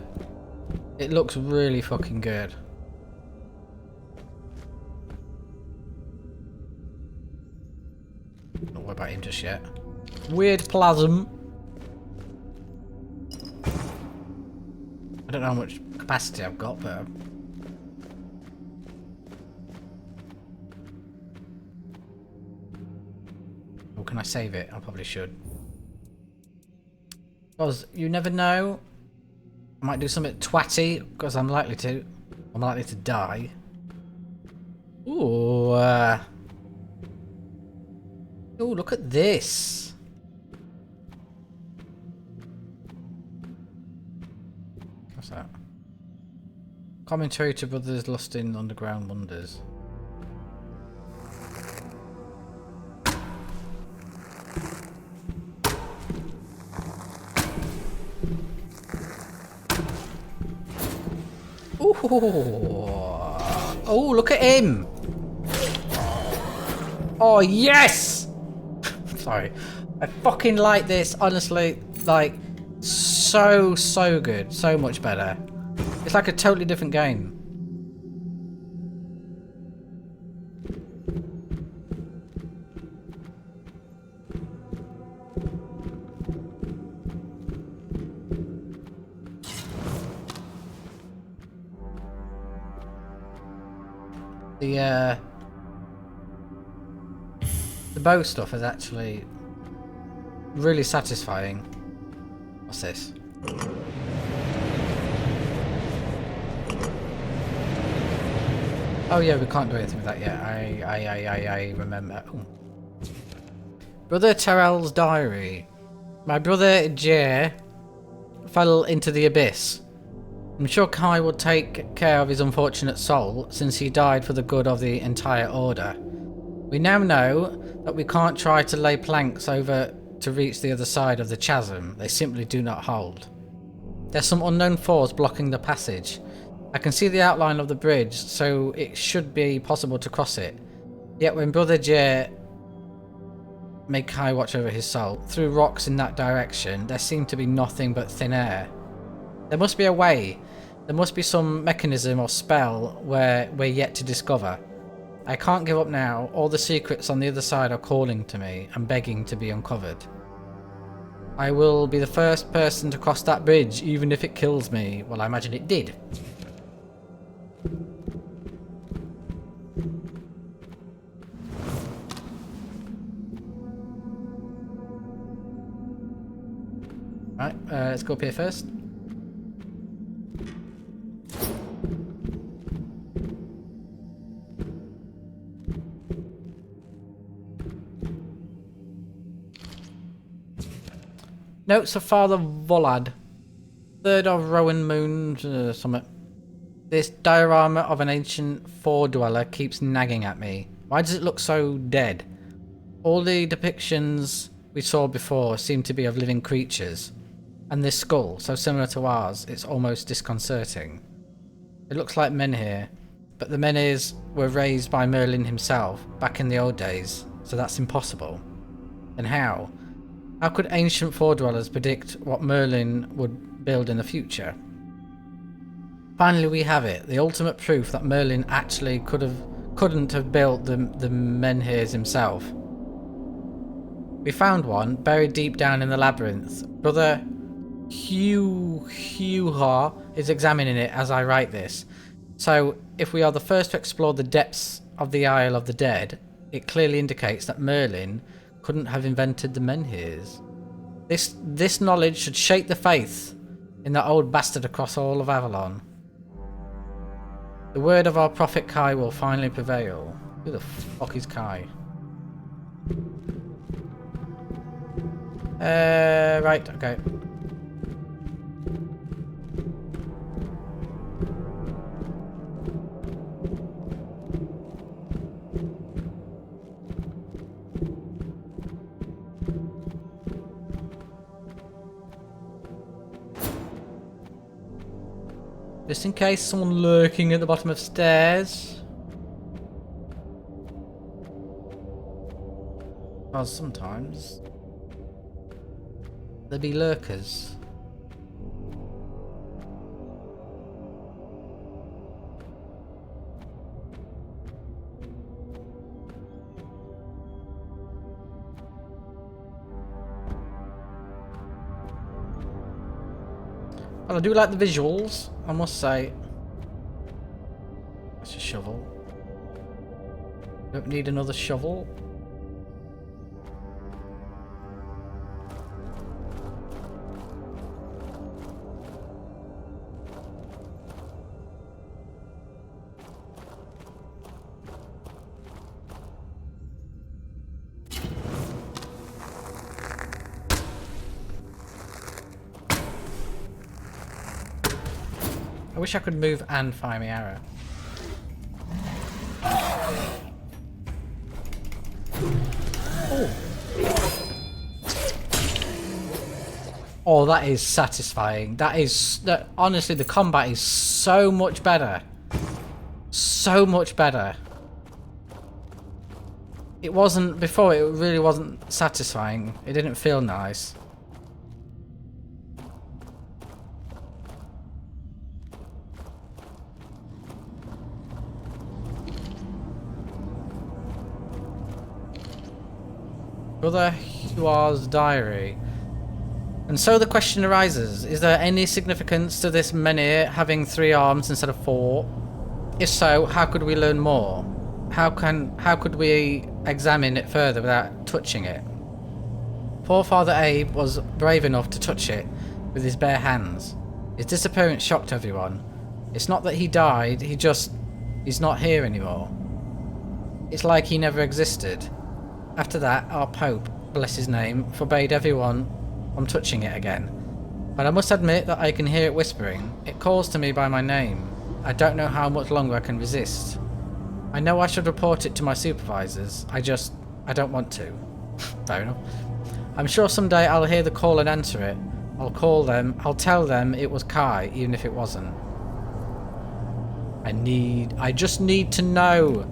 It looks really fucking good. Don't worry about him just yet. Weird plasm. I don't know how much capacity I've got, but... Oh, can I save it? I probably should. Because you never know. I might do something twatty, because I'm likely to. I'm likely to die. Ooh, oh, look at this. What's that? Commentary to Brothers Lost in Underground Wonders. Ooh. Oh, look at him. Oh, yes! Sorry. I fucking like this, honestly. Like, so good. So much better. It's like a totally different game. The bow stuff is actually really satisfying. What's this? Oh yeah, we can't do anything with that yet. I remember. Ooh. Brother Terrell's diary. My brother Jay fell into the abyss. I'm sure Kai will take care of his unfortunate soul, since he died for the good of the entire order. We now know that we can't try to lay planks over to reach the other side of the chasm. They simply do not hold. There's some unknown force blocking the passage. I can see the outline of the bridge, so it should be possible to cross it. Yet when Brother Jay made Kai watch over his soul, through rocks in that direction, there seemed to be nothing but thin air. There must be a way. There must be some mechanism or spell where we're yet to discover. I can't give up now. All the secrets on the other side are calling to me and begging to be uncovered. I will be the first person to cross that bridge, even if it kills me. Well, I imagine it did. Right, let's go up here first. Notes of Father Volad. Third of Rowan Moon summit. This diorama of an ancient four-dweller keeps nagging at me. Why does it look so dead? All the depictions we saw before seem to be of living creatures. And this skull, so similar to ours, it's almost disconcerting. It looks like menhir, but the menhirs were raised by Merlin himself back in the old days, so that's impossible. And how? How could ancient foredwellers predict what Merlin would build in the future? Finally we have it, the ultimate proof that Merlin actually couldn't have built the menhirs himself. We found one buried deep down in the labyrinth. Brother Hugh is examining it as I write this. So if we are the first to explore the depths of the Isle of the Dead, it clearly indicates that Merlin couldn't have invented the menhirs. This knowledge should shake the faith in that old bastard across all of Avalon. The word of our prophet Kai will finally prevail. Who the fuck is Kai? Right, okay. Just in case someone lurking at the bottom of stairs. Because sometimes there be lurkers. Well, I do like the visuals, I must say. That's a shovel. Don't need another shovel. I wish I could move and fire my arrow. Oh. Oh, that is satisfying. Honestly, the combat is so much better. So much better. It wasn't before, it really wasn't satisfying. It didn't feel nice. Brother Huar's diary. And so the question arises, is there any significance to this menhir having 3 arms instead of 4? If so, how could we learn more? How could we examine it further without touching it? Poor Father Abe was brave enough to touch it with his bare hands. His disappearance shocked everyone. It's not that he died, he's not here anymore. It's like he never existed. After that, our Pope, bless his name, forbade everyone from touching it again. But I must admit that I can hear it whispering. It calls to me by my name. I don't know how much longer I can resist. I know I should report it to my supervisors. I don't want to. Fair enough. I'm sure someday I'll hear the call and answer it. I'll call them. I'll tell them it was Kai, even if it wasn't. I just need to know.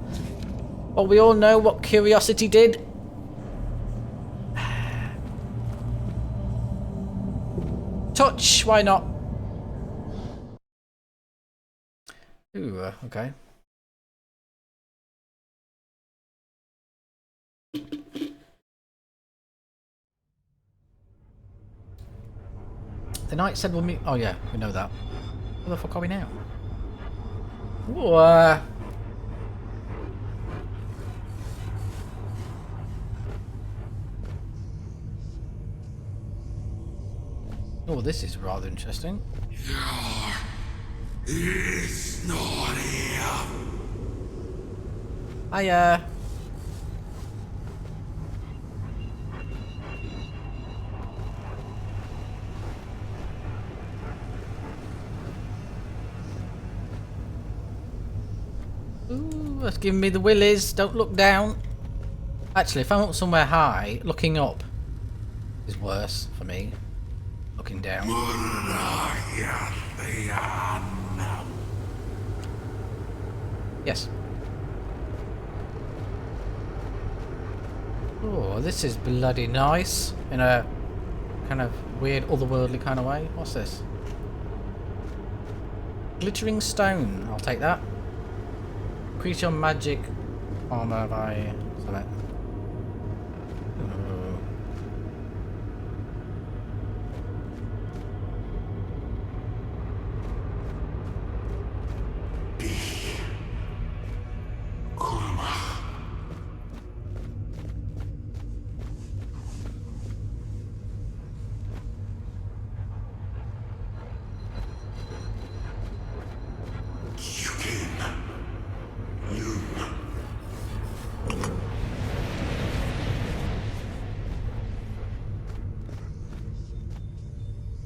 Well, we all know what curiosity did. Touch, why not? Ooh, okay. The knight said we'll meet. Oh yeah, we know that. Where the fuck are we now? Ooh, oh, this is rather interesting. It's not here. Hiya. Ooh, That's giving me the willies. Don't look down. Actually, if I'm up somewhere high, looking up is worse for me. Looking down. Yes. Oh, this is bloody nice. In a kind of weird, otherworldly kind of way. What's this? Glittering stone. I'll take that. Increase your magic armor by something.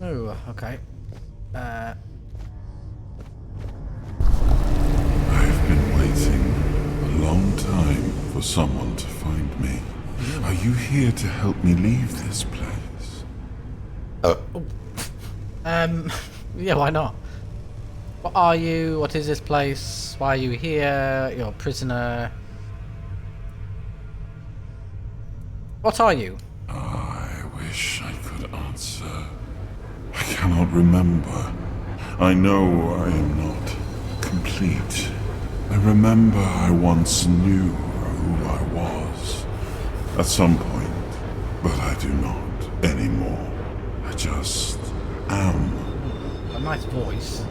Oh, okay. I've been waiting a long time for someone to find me. Are you here to help me leave this place? Yeah, why not? What are you? What is this place? Why are you here? You're a prisoner. What are you? I wish I could answer. I cannot remember. I know I am not complete. I remember I once knew who I was. At some point, but I do not anymore. I just am. A nice voice.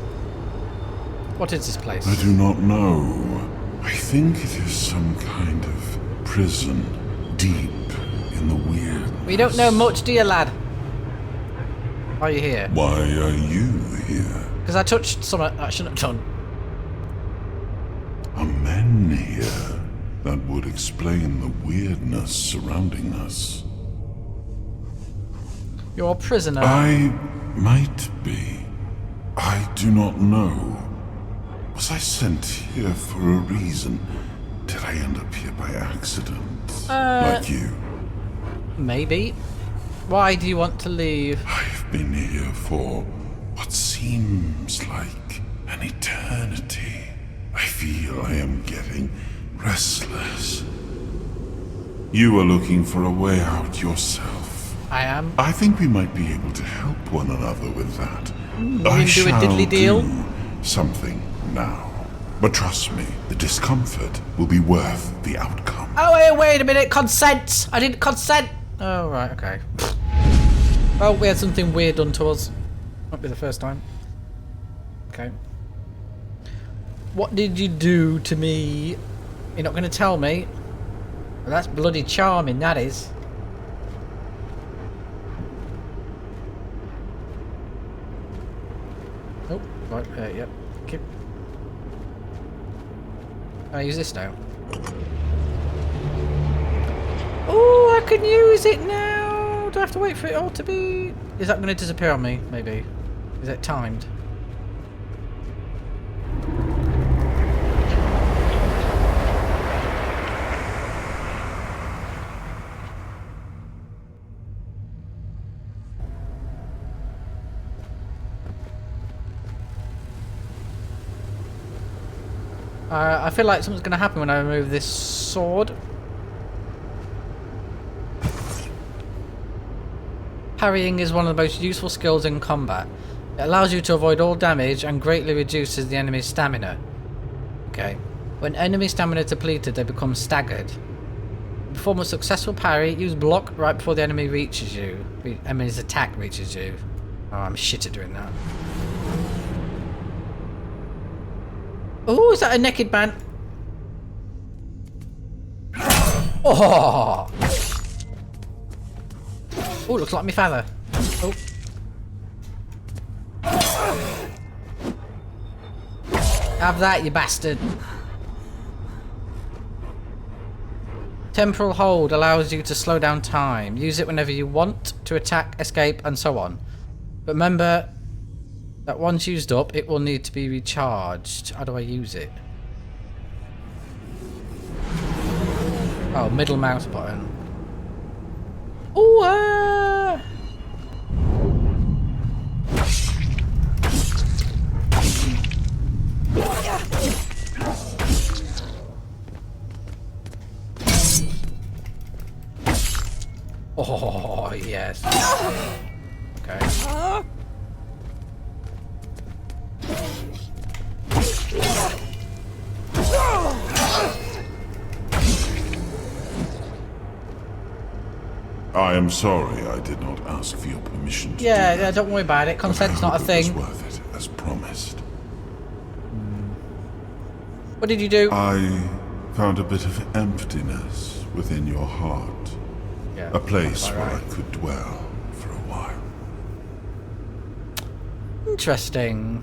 What is this place? I do not know. I think it is some kind of prison deep in the weird. We don't know much, do you, lad? Why are you here? Why are you here? Because I touched something I shouldn't have done. Are men here? That would explain the weirdness surrounding us. You're a prisoner. I might be. I do not know. Was I sent here for a reason? Did I end up here by accident? Like you? Maybe. Why do you want to leave? I've been here for what seems like an eternity. I feel I am getting restless. You are looking for a way out yourself. I am. I think we might be able to help one another with that. We can do a diddly deal? Do something now. But trust me, the discomfort will be worth the outcome. Oh, wait a minute. Consent. I didn't consent. Oh, right. Okay. Well, we had something weird done to us. Won't be the first time. Okay. What did you do to me? You're not going to tell me? Well, that's bloody charming, that is. Oh, right, yep. Okay. I use this now. Oh, I can use it now! Do I have to wait for it all to be... Is that going to disappear on me, maybe? Is it timed? I feel like something's going to happen when I remove this sword. Parrying is one of the most useful skills in combat. It allows you to avoid all damage and greatly reduces the enemy's stamina. Okay. When enemy stamina is depleted, they become staggered. Perform a successful parry, use block right before the enemy reaches you. Enemy's attack reaches you. Oh, I'm shit at doing that. Oh, is that a naked man? Oh! Oh, looks like my father. Oh. Have that, you bastard. Temporal hold allows you to slow down time. Use it whenever you want to attack, escape, and so on. But remember that once used up, it will need to be recharged. How do I use it? Oh, middle mouse button. Ooh, Oh, yes. Okay. I am sorry I did not ask for your permission to Yeah, do yeah, that, don't worry about it. but I Consent's not a hope it was thing. worth it, as promised. What did you do? I found a bit of emptiness within your heart. Yeah, A place that's where right. I could dwell for a while. Interesting.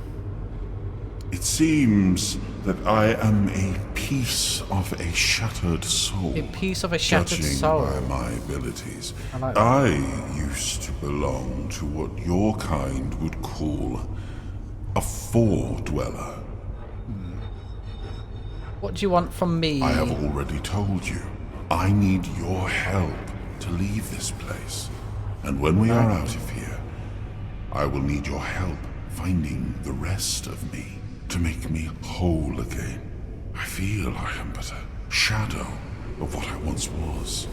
It seems that I am a piece of a shattered soul. A piece of a shattered Judging soul. by my abilities, I like that. I used to belong to what your kind would call a four-dweller. What do you want from me? I have already told you, I need your help to leave this place. And when we are out of here, I will need your help finding the rest of me to make me whole again. I feel I am but a shadow of what I once was.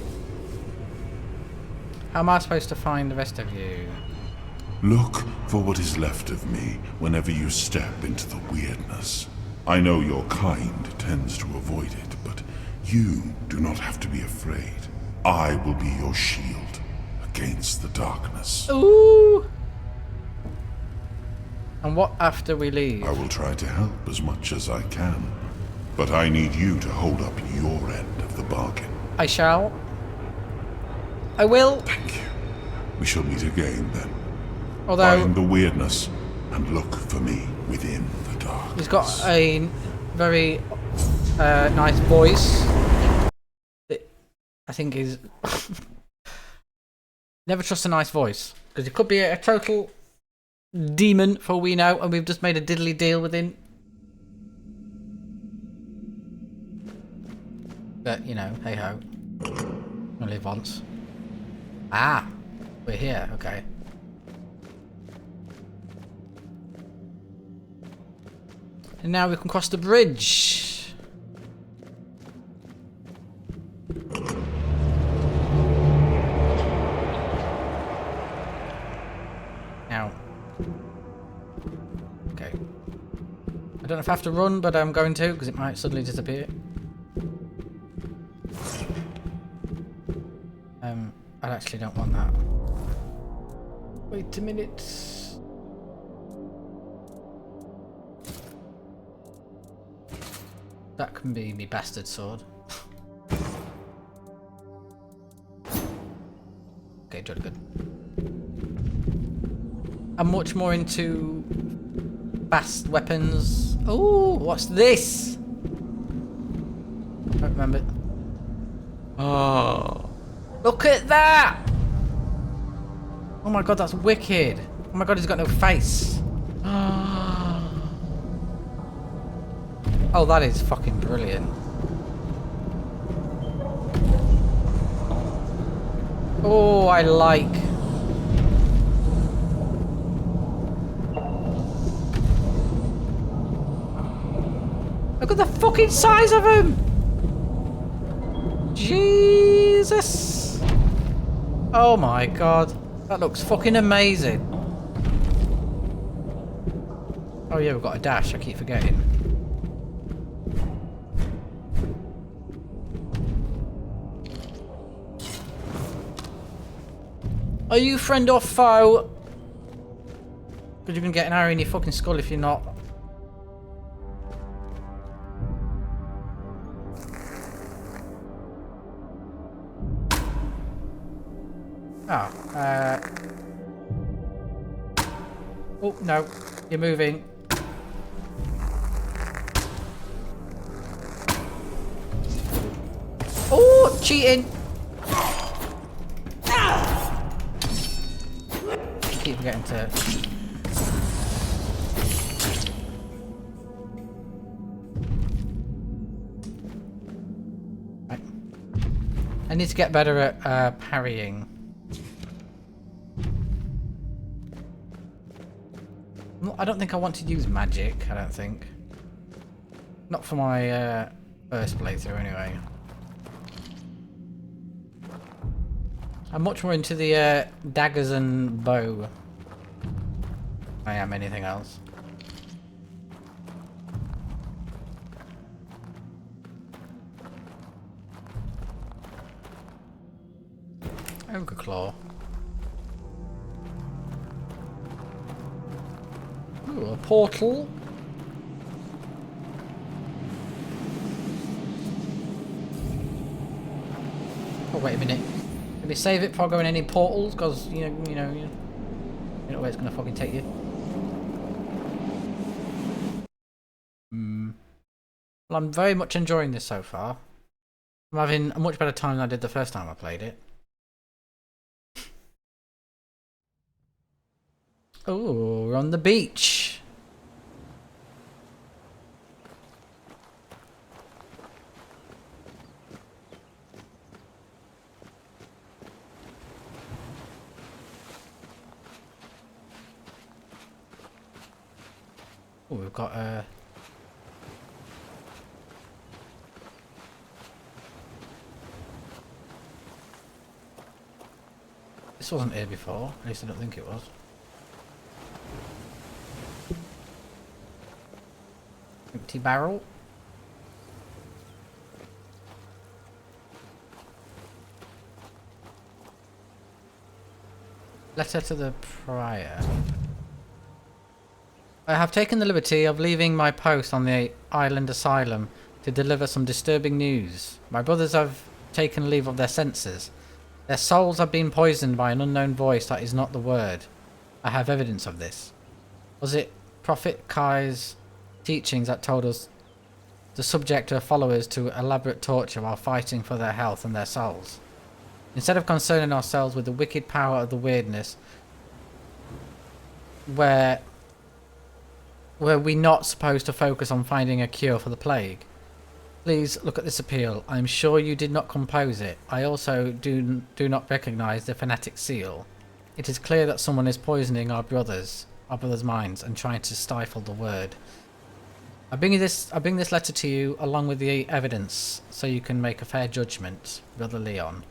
How am I supposed to find the rest of you? Look for what is left of me whenever you step into the weirdness. I know your kind tends to avoid it, but you do not have to be afraid. I will be your shield against the darkness. Ooh! And what after we leave? I will try to help as much as I can, but I need you to hold up your end of the bargain. I shall. I will. Thank you. We shall meet again then. Although Find the weirdness and look for me within the darkness. he's got a very nice voice. That I think is never trust a nice voice, because it could be a total demon for all we know, and we've just made a diddly deal with him. But you know, hey ho. Only live once. Ah, we're here. Okay. And now we can cross the bridge. Now. Okay. I don't know if I have to run, but I'm going to, because it might suddenly disappear. I actually don't want that. Wait a minute. That can be me bastard sword. Okay, jolly good. I'm much more into fast weapons. Oh, what's this? I don't remember. Oh, look at that! Oh my god, that's wicked. Oh my god, he's got no face. Oh, that is fucking brilliant. Oh, I like. Look at the fucking size of him! Jesus! Oh my god. That looks fucking amazing. Oh yeah, we've got a dash, I keep forgetting. Are you friend or foe? Because you're gonna get an arrow in your fucking skull if you're not. Oh, no. You're moving. Oh, cheating! Keep forgetting to... Right. I need to get better at parrying. I don't think I want to use magic, I don't think. Not for my first playthrough anyway. I'm much more into the daggers and bow. I am anything else. Ogre Claw. Ooh, a portal. Oh, wait a minute. Let me save it before going any portals, because you know where it's gonna fucking take you. Well, I'm very much enjoying this so far. I'm having a much better time than I did the first time I played it. Oh, we're on the beach. Oh, we've got this wasn't here before, at least I don't think it was. Empty barrel. Letter to the Prior. I have taken the liberty of leaving my post on the island asylum to deliver some disturbing news. My brothers have taken leave of their senses. Their souls have been poisoned by an unknown voice that is not the word. I have evidence of this. Was it Prophet Kai's teachings that told us to subject her followers to elaborate torture while fighting for their health and their souls? Instead of concerning ourselves with the wicked power of the weirdness, were we not supposed to focus on finding a cure for the plague? Please look at this appeal. I am sure you did not compose it. I also do not recognize the phonetic seal. It is clear that someone is poisoning our brothers' minds and trying to stifle the word. I bring this letter to you along with the evidence so you can make a fair judgment, Brother Leon.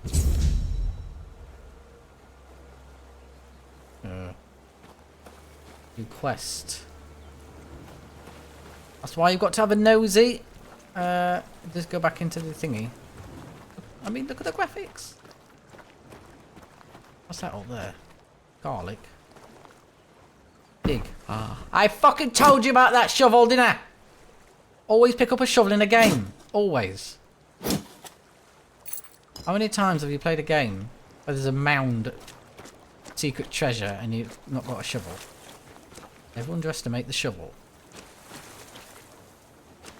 Request. That's why you've got to have a nosy. Just go back into the thingy. I mean, look at the graphics. What's that up there? Garlic. Dig. Ah. I fucking told you about that shovel, didn't I? Always pick up a shovel in a game. Always. How many times have you played a game where there's a mound secret treasure and you've not got a shovel? Never underestimate the shovel.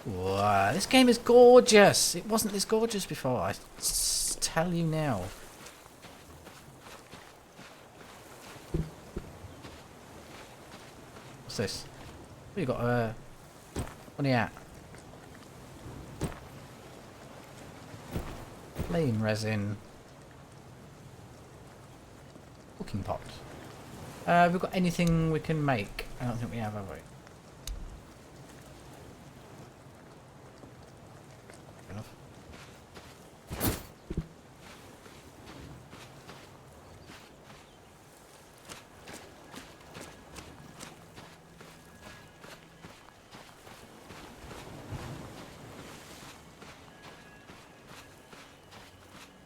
Wow, this game is gorgeous. It wasn't this gorgeous before, I tell you now. What's this? What you got? Funny hat. Flame resin. Cooking pot. Have we got anything we can make? I don't think we have we? Enough.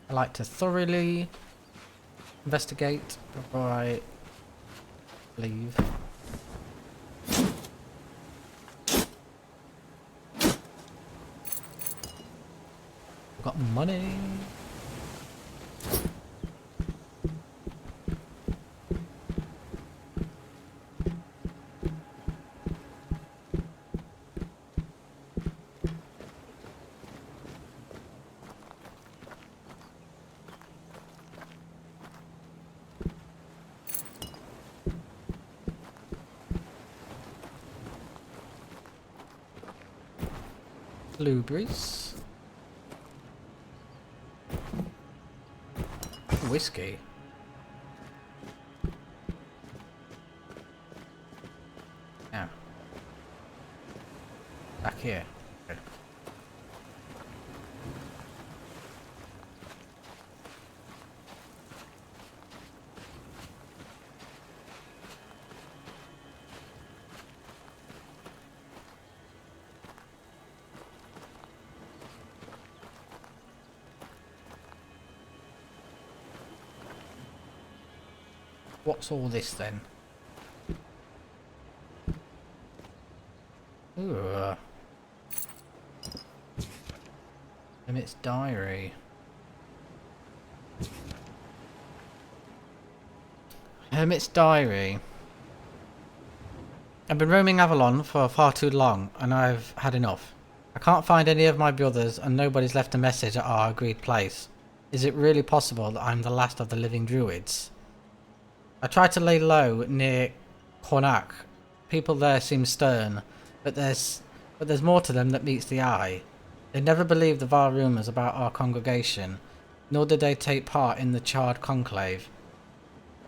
I like to thoroughly investigate before I leave. I've got money. Blueberries. Whiskey. Now. Back here. Okay. What's all this then? Ooh. Hermit's diary. Hermit's diary. I've been roaming Avalon for far too long, and I've had enough. I can't find any of my brothers, and nobody's left a message at our agreed place. Is it really possible that I'm the last of the living druids? I tried to lay low near Cornac. People there seem stern, but there's more to them that meets the eye. They never believed the vile rumours about our congregation, nor did they take part in the charred conclave.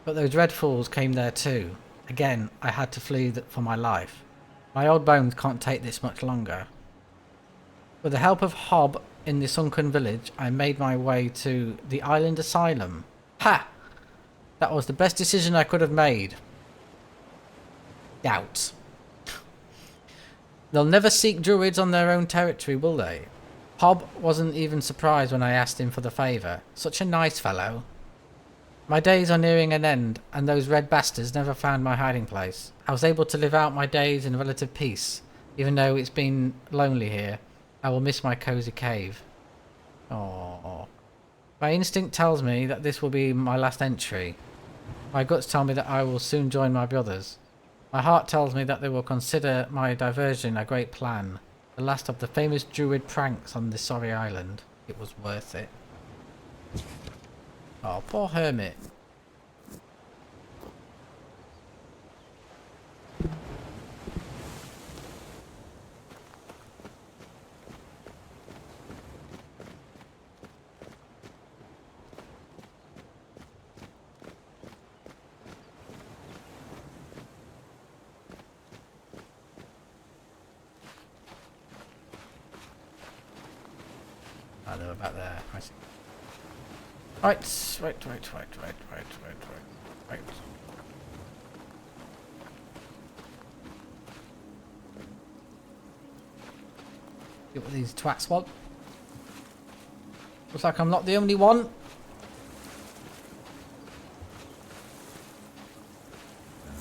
But those red fools came there too. Again, I had to flee for my life. My old bones can't take this much longer. With the help of Hob in the sunken village, I made my way to the island asylum. Ha! That was the best decision I could have made. Doubt. They'll never seek druids on their own territory, will they? Hob wasn't even surprised when I asked him for the favour. Such a nice fellow. My days are nearing an end, and those red bastards never found my hiding place. I was able to live out my days in relative peace, even though it's been lonely here. I will miss my cosy cave. Oh. My instinct tells me that this will be my last entry. My guts tell me that I will soon join my brothers. My heart tells me that they will consider my diversion a great plan. The last of the famous druid pranks on this sorry island. It was worth it. Oh, poor hermit. They're about there. I see. Right. Get what these twats want. Looks like I'm not the only one.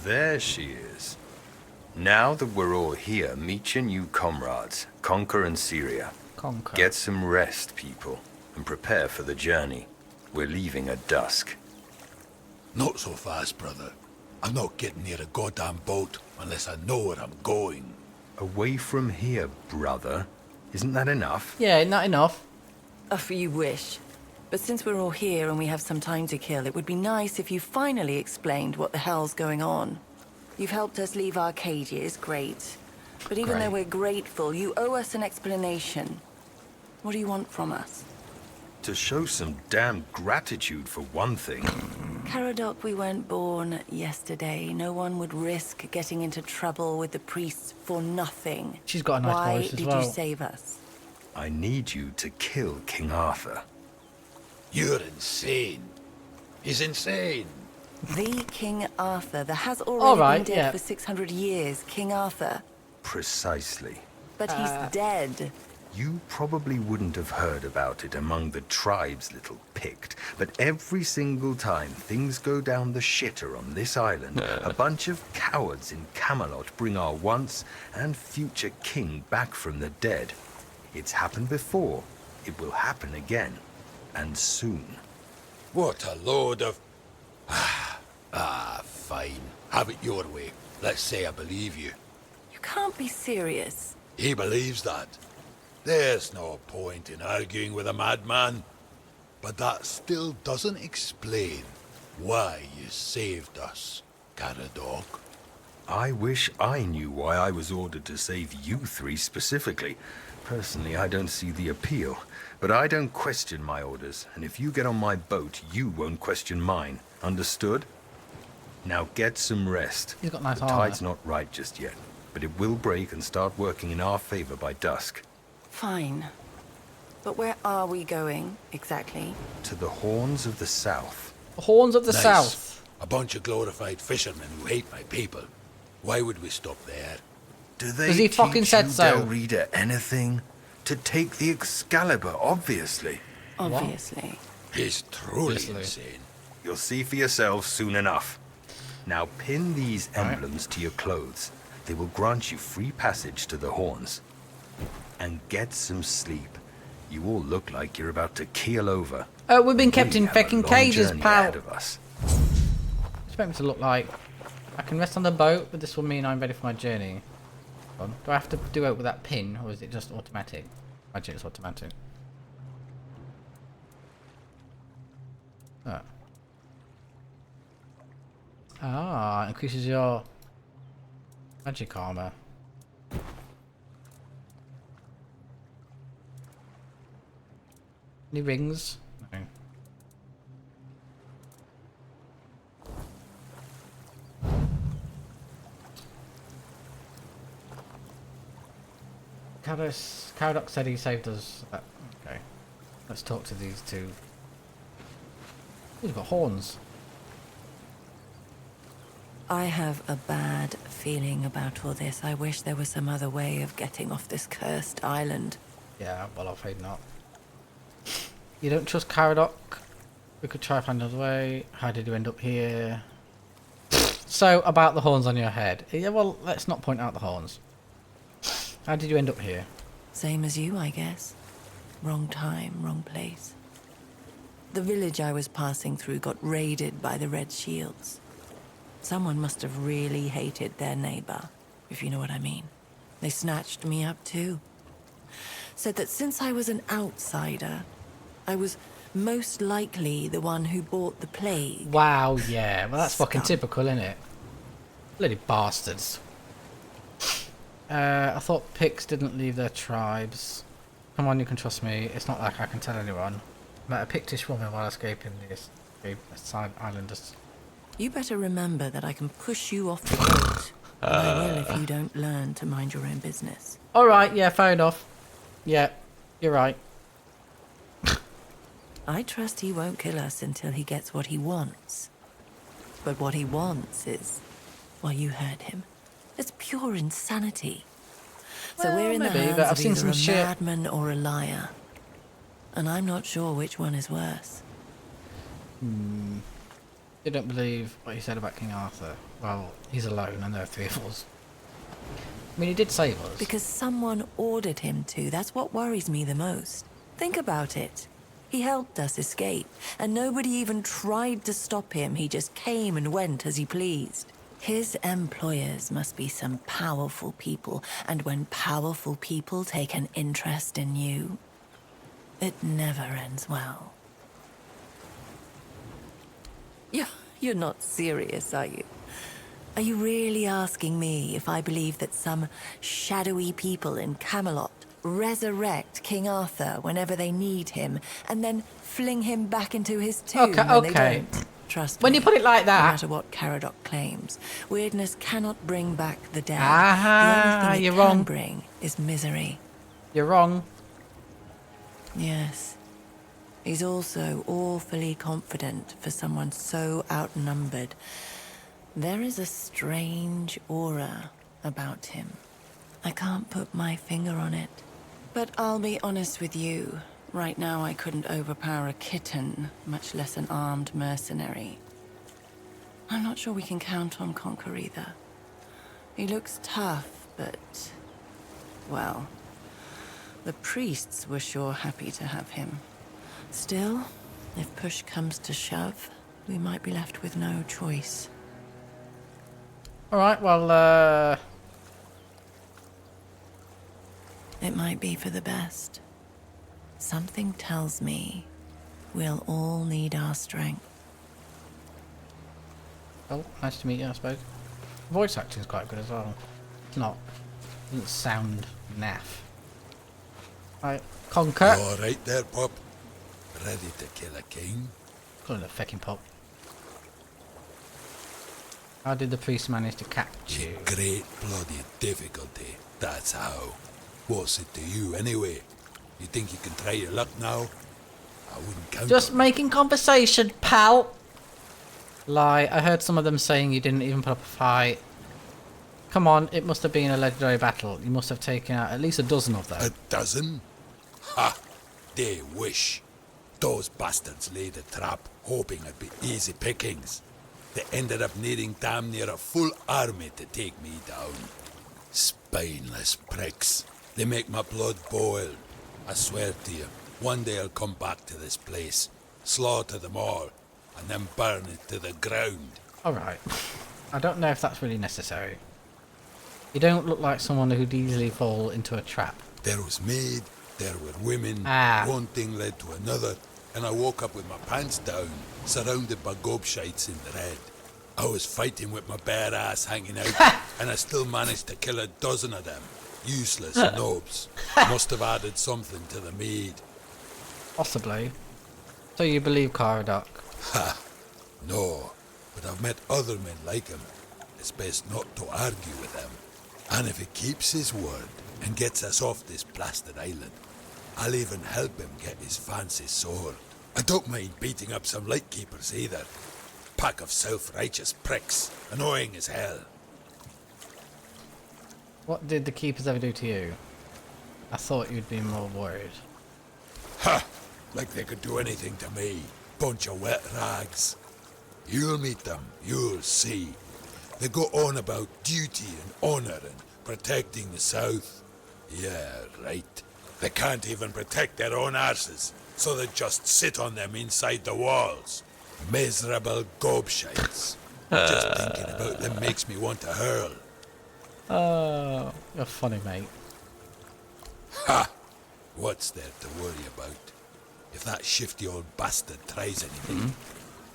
There she is. Now that we're all here, meet your new comrades, Conquer and Syria. Conquer. Get some rest, people, and prepare for the journey. We're leaving at dusk. Not so fast, brother. I'm not getting near a goddamn boat unless I know where I'm going. Away from here, brother. Isn't that enough? Yeah, not enough. If you wish. But since we're all here and we have some time to kill, it would be nice if you finally explained what the hell's going on. You've helped us leave our cages, great. But even though we're grateful, you owe us an explanation. What do you want from us? To show some damn gratitude for one thing. Caradoc, we weren't born yesterday. No one would risk getting into trouble with the priests for nothing. She's got a nice voice as well. Why did you save us? I need you to kill King Arthur. You're insane. He's insane. The King Arthur that has already been dead for 600 years. King Arthur. Precisely. But he's dead. You probably wouldn't have heard about it among the tribe's little Pict, but every single time things go down the shitter on this island, a bunch of cowards in Camelot bring our once and future king back from the dead. It's happened before. It will happen again. And soon. What a load of... fine. Have it your way. Let's say I believe you. You can't be serious. He believes that. There's no point in arguing with a madman. But that still doesn't explain why you saved us, Caradoc. I wish I knew why I was ordered to save you three specifically. Personally, I don't see the appeal. But I don't question my orders, and if you get on my boat, you won't question mine. Understood? Now get some rest. He's got nice The armor. tide's not right just yet, but it will break and start working in our favor by dusk. Fine. But where are we going, exactly? To the Horns of the South. The Horns of the Nice. South. A bunch of glorified fishermen who hate my people. Why would we stop there? Do they 'Cause he fucking teach said you, so. Del Rita, anything? To take the Excalibur, obviously. Obviously. He's truly Obviously. insane. You'll see for yourselves soon enough. Now pin these Right. emblems to your clothes. They will grant you free passage to the Horns. And get some sleep. You all look like you're about to keel over. We've been kept We in have a fucking long cages, journey pal. ahead of us. Expect me to look like I can rest on the boat, but this will mean I'm ready for my journey. Hold on. Do I have to do it with that pin, or is it just automatic? Imagine it's automatic. Oh. Ah, increases your magic armor. Any rings? No. Caradoc said he saved us. Okay. Let's talk to these two. He's got horns. I have a bad feeling about all this. I wish there was some other way of getting off this cursed island. Yeah, well, I'm afraid not. You don't trust Caradoc? We could try to find another way. How did you end up here? So, about the horns on your head. Yeah, well, let's not point out the horns. How did you end up here? Same as you, I guess. Wrong time, wrong place. The village I was passing through got raided by the Red Shields. Someone must have really hated their neighbor, if you know what I mean. They snatched me up too. Said that since I was an outsider, I was most likely the one who bought the plague. Wow, yeah. Well, that's fucking Scum. typical, isn't it? Bloody bastards. I thought Picts didn't leave their tribes. Come on, you can trust me. It's not like I can tell anyone. I met a Pictish woman while escaping the side islanders. You better remember that I can push you off the boat. And I will if you don't learn to mind your own business. Alright, yeah, fair enough. Yeah, you're right. I trust he won't kill us until he gets what he wants. But what he wants is, well, you heard him. It's pure insanity. So Well, we're in the maybe, hands but I've of seen either some a shit. madman or a liar. And I'm not sure which one is worse. You don't believe what you said about King Arthur. Well, he's alone and there are three of us. I mean, he did save us. Because someone ordered him to. That's what worries me the most. Think about it. He helped us escape, and nobody even tried to stop him. He just came and went as he pleased. His employers must be some powerful people, and when powerful people take an interest in you, it never ends well. You're not serious, are you? Are you really asking me if I believe that some shadowy people in Camelot resurrect King Arthur whenever they need him and then fling him back into his tomb when they Okay. don't? Trust When me, you put it like no that- matter what Caradoc claims, weirdness cannot bring back the dead. Ah, the only thing you're it can wrong. bring is misery. You're wrong. Yes. He's also awfully confident for someone so outnumbered. There is a strange aura about him. I can't put my finger on it. But I'll be honest with you. Right now I couldn't overpower a kitten, much less an armed mercenary. I'm not sure we can count on Conquer either. He looks tough, but... well... the priests were sure happy to have him. Still, if push comes to shove, we might be left with no choice. Alright, well, It might be for the best. Something tells me we'll all need our strength. oh, nice to meet you, I suppose. Voice acting is quite good as well. It's not, doesn't sound naff. Right, conquer. You all right there, pup? Ready to kill a king? Calling it a fucking pop. How did the priest manage to catch you? Great bloody difficulty, that's how. What's it to you, anyway? You think you can try your luck now? I wouldn't count Just on making conversation, pal. Lie, I heard some of them saying you didn't even put up a fight. Come on, it must have been a legendary battle. You must have taken out at least a dozen of them. A dozen? Ha! They wish. Those bastards laid a trap, hoping it'd be easy pickings. They ended up needing damn near a full army to take me down. Spineless pricks. They make my blood boil. I swear to you, one day I'll come back to this place, slaughter them all, and then burn it to the ground. Alright. I don't know if that's really necessary. You don't look like someone who'd easily fall into a trap. There was maid, there were women, one thing led to another, and I woke up with my pants down, surrounded by gobshites in the red. I was fighting with my bare ass hanging out, and I still managed to kill a dozen of them. Useless knobs. Must have added something to the mead. Possibly. So you believe Caradoc? Ha! No, but I've met other men like him. It's best not to argue with them. And if he keeps his word and gets us off this blasted island, I'll even help him get his fancy sword. I don't mind beating up some lightkeepers either. Pack of self-righteous pricks, annoying as hell. What did the keepers ever do to you? I thought you'd be more worried. Ha! Like they could do anything to me. Bunch of wet rags. You'll meet them, you'll see. They go on about duty and honor and protecting the South. Yeah, right. They can't even protect their own arses, so they just sit on them inside the walls. Miserable gobshites. Just thinking about them makes me want to hurl. Oh, you're funny, mate. Ha! What's there to worry about? If that shifty old bastard tries anything,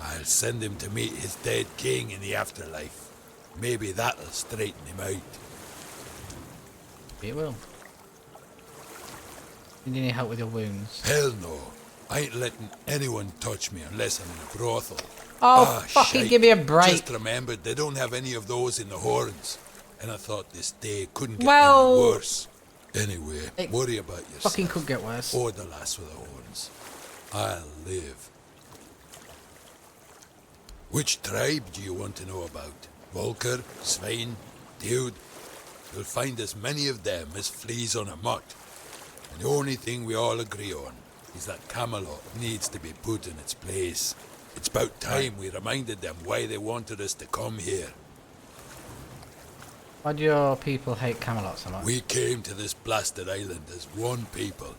I'll send him to meet his dead king in the afterlife. Maybe that'll straighten him out. It will. You need any help with your wounds? Hell no. I ain't letting anyone touch me unless I'm in a brothel. Oh, fucking shite. give me a break. Just remembered they don't have any of those in the horns. And I thought this day couldn't get Well, any worse. Anyway, worry about yourself. Fucking could get worse. Or the lass with the horns. I'll live. Which tribe do you want to know about? Volker, Svein, Dude? You'll find as many of them as fleas on a mutt. And the only thing we all agree on is that Camelot needs to be put in its place. It's about time we reminded them why they wanted us to come here. Why do your people hate Camelot so much? We came to this blasted island as one people.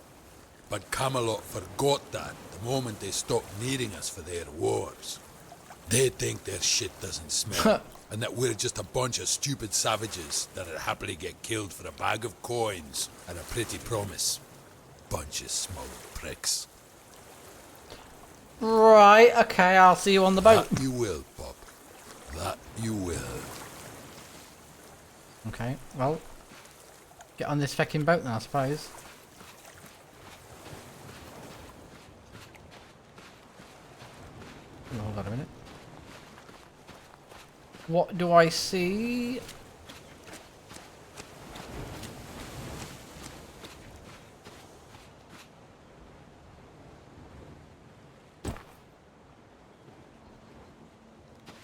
But Camelot forgot that the moment they stopped needing us for their wars. They think their shit doesn't smell, and that we're just a bunch of stupid savages that'd happily get killed for a bag of coins and a pretty promise. Bunch of smug pricks. Right, okay, I'll see you on the boat. That you will, Pop. That you will. Okay, well, get on this fucking boat then, I suppose. Oh, hold on a minute. What do I see?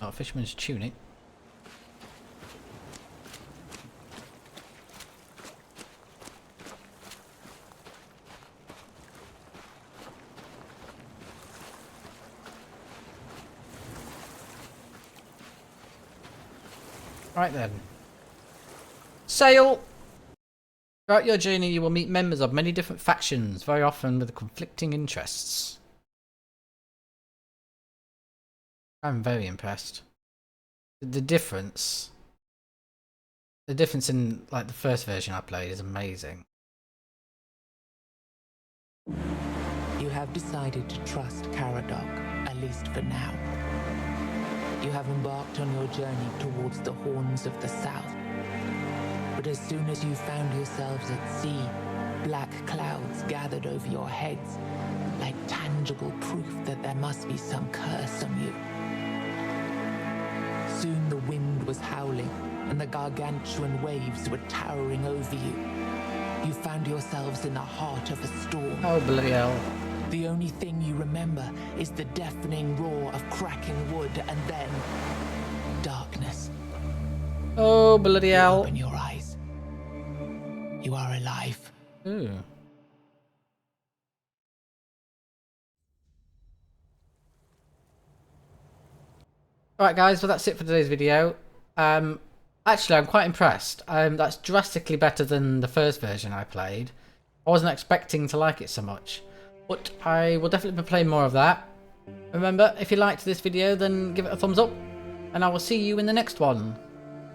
Oh, fisherman's tunic. Right then. Sail! Throughout your journey you will meet members of many different factions, very often with conflicting interests. I'm very impressed. The difference in like the first version I played is amazing. You have decided to trust Caradoc, at least for now. You have embarked on your journey towards the horns of the south. But as soon as you found yourselves at sea, Black clouds gathered over your heads, like tangible proof that there must be some curse on you. Soon the wind was howling, and the gargantuan waves were towering over you. You found yourselves in the heart of a storm. Oh, bloody hell. The only thing you remember is the deafening roar of cracking wood, and then darkness. Oh, bloody hell. Open your eyes. You are alive. Ooh. Alright guys, well that's it for today's video. Actually I'm quite impressed. That's drastically better than the first version I played. I wasn't expecting to like it so much. But I will definitely be playing more of that. Remember, if you liked this video then give it a thumbs up. And I will see you in the next one.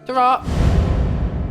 Ta-ra!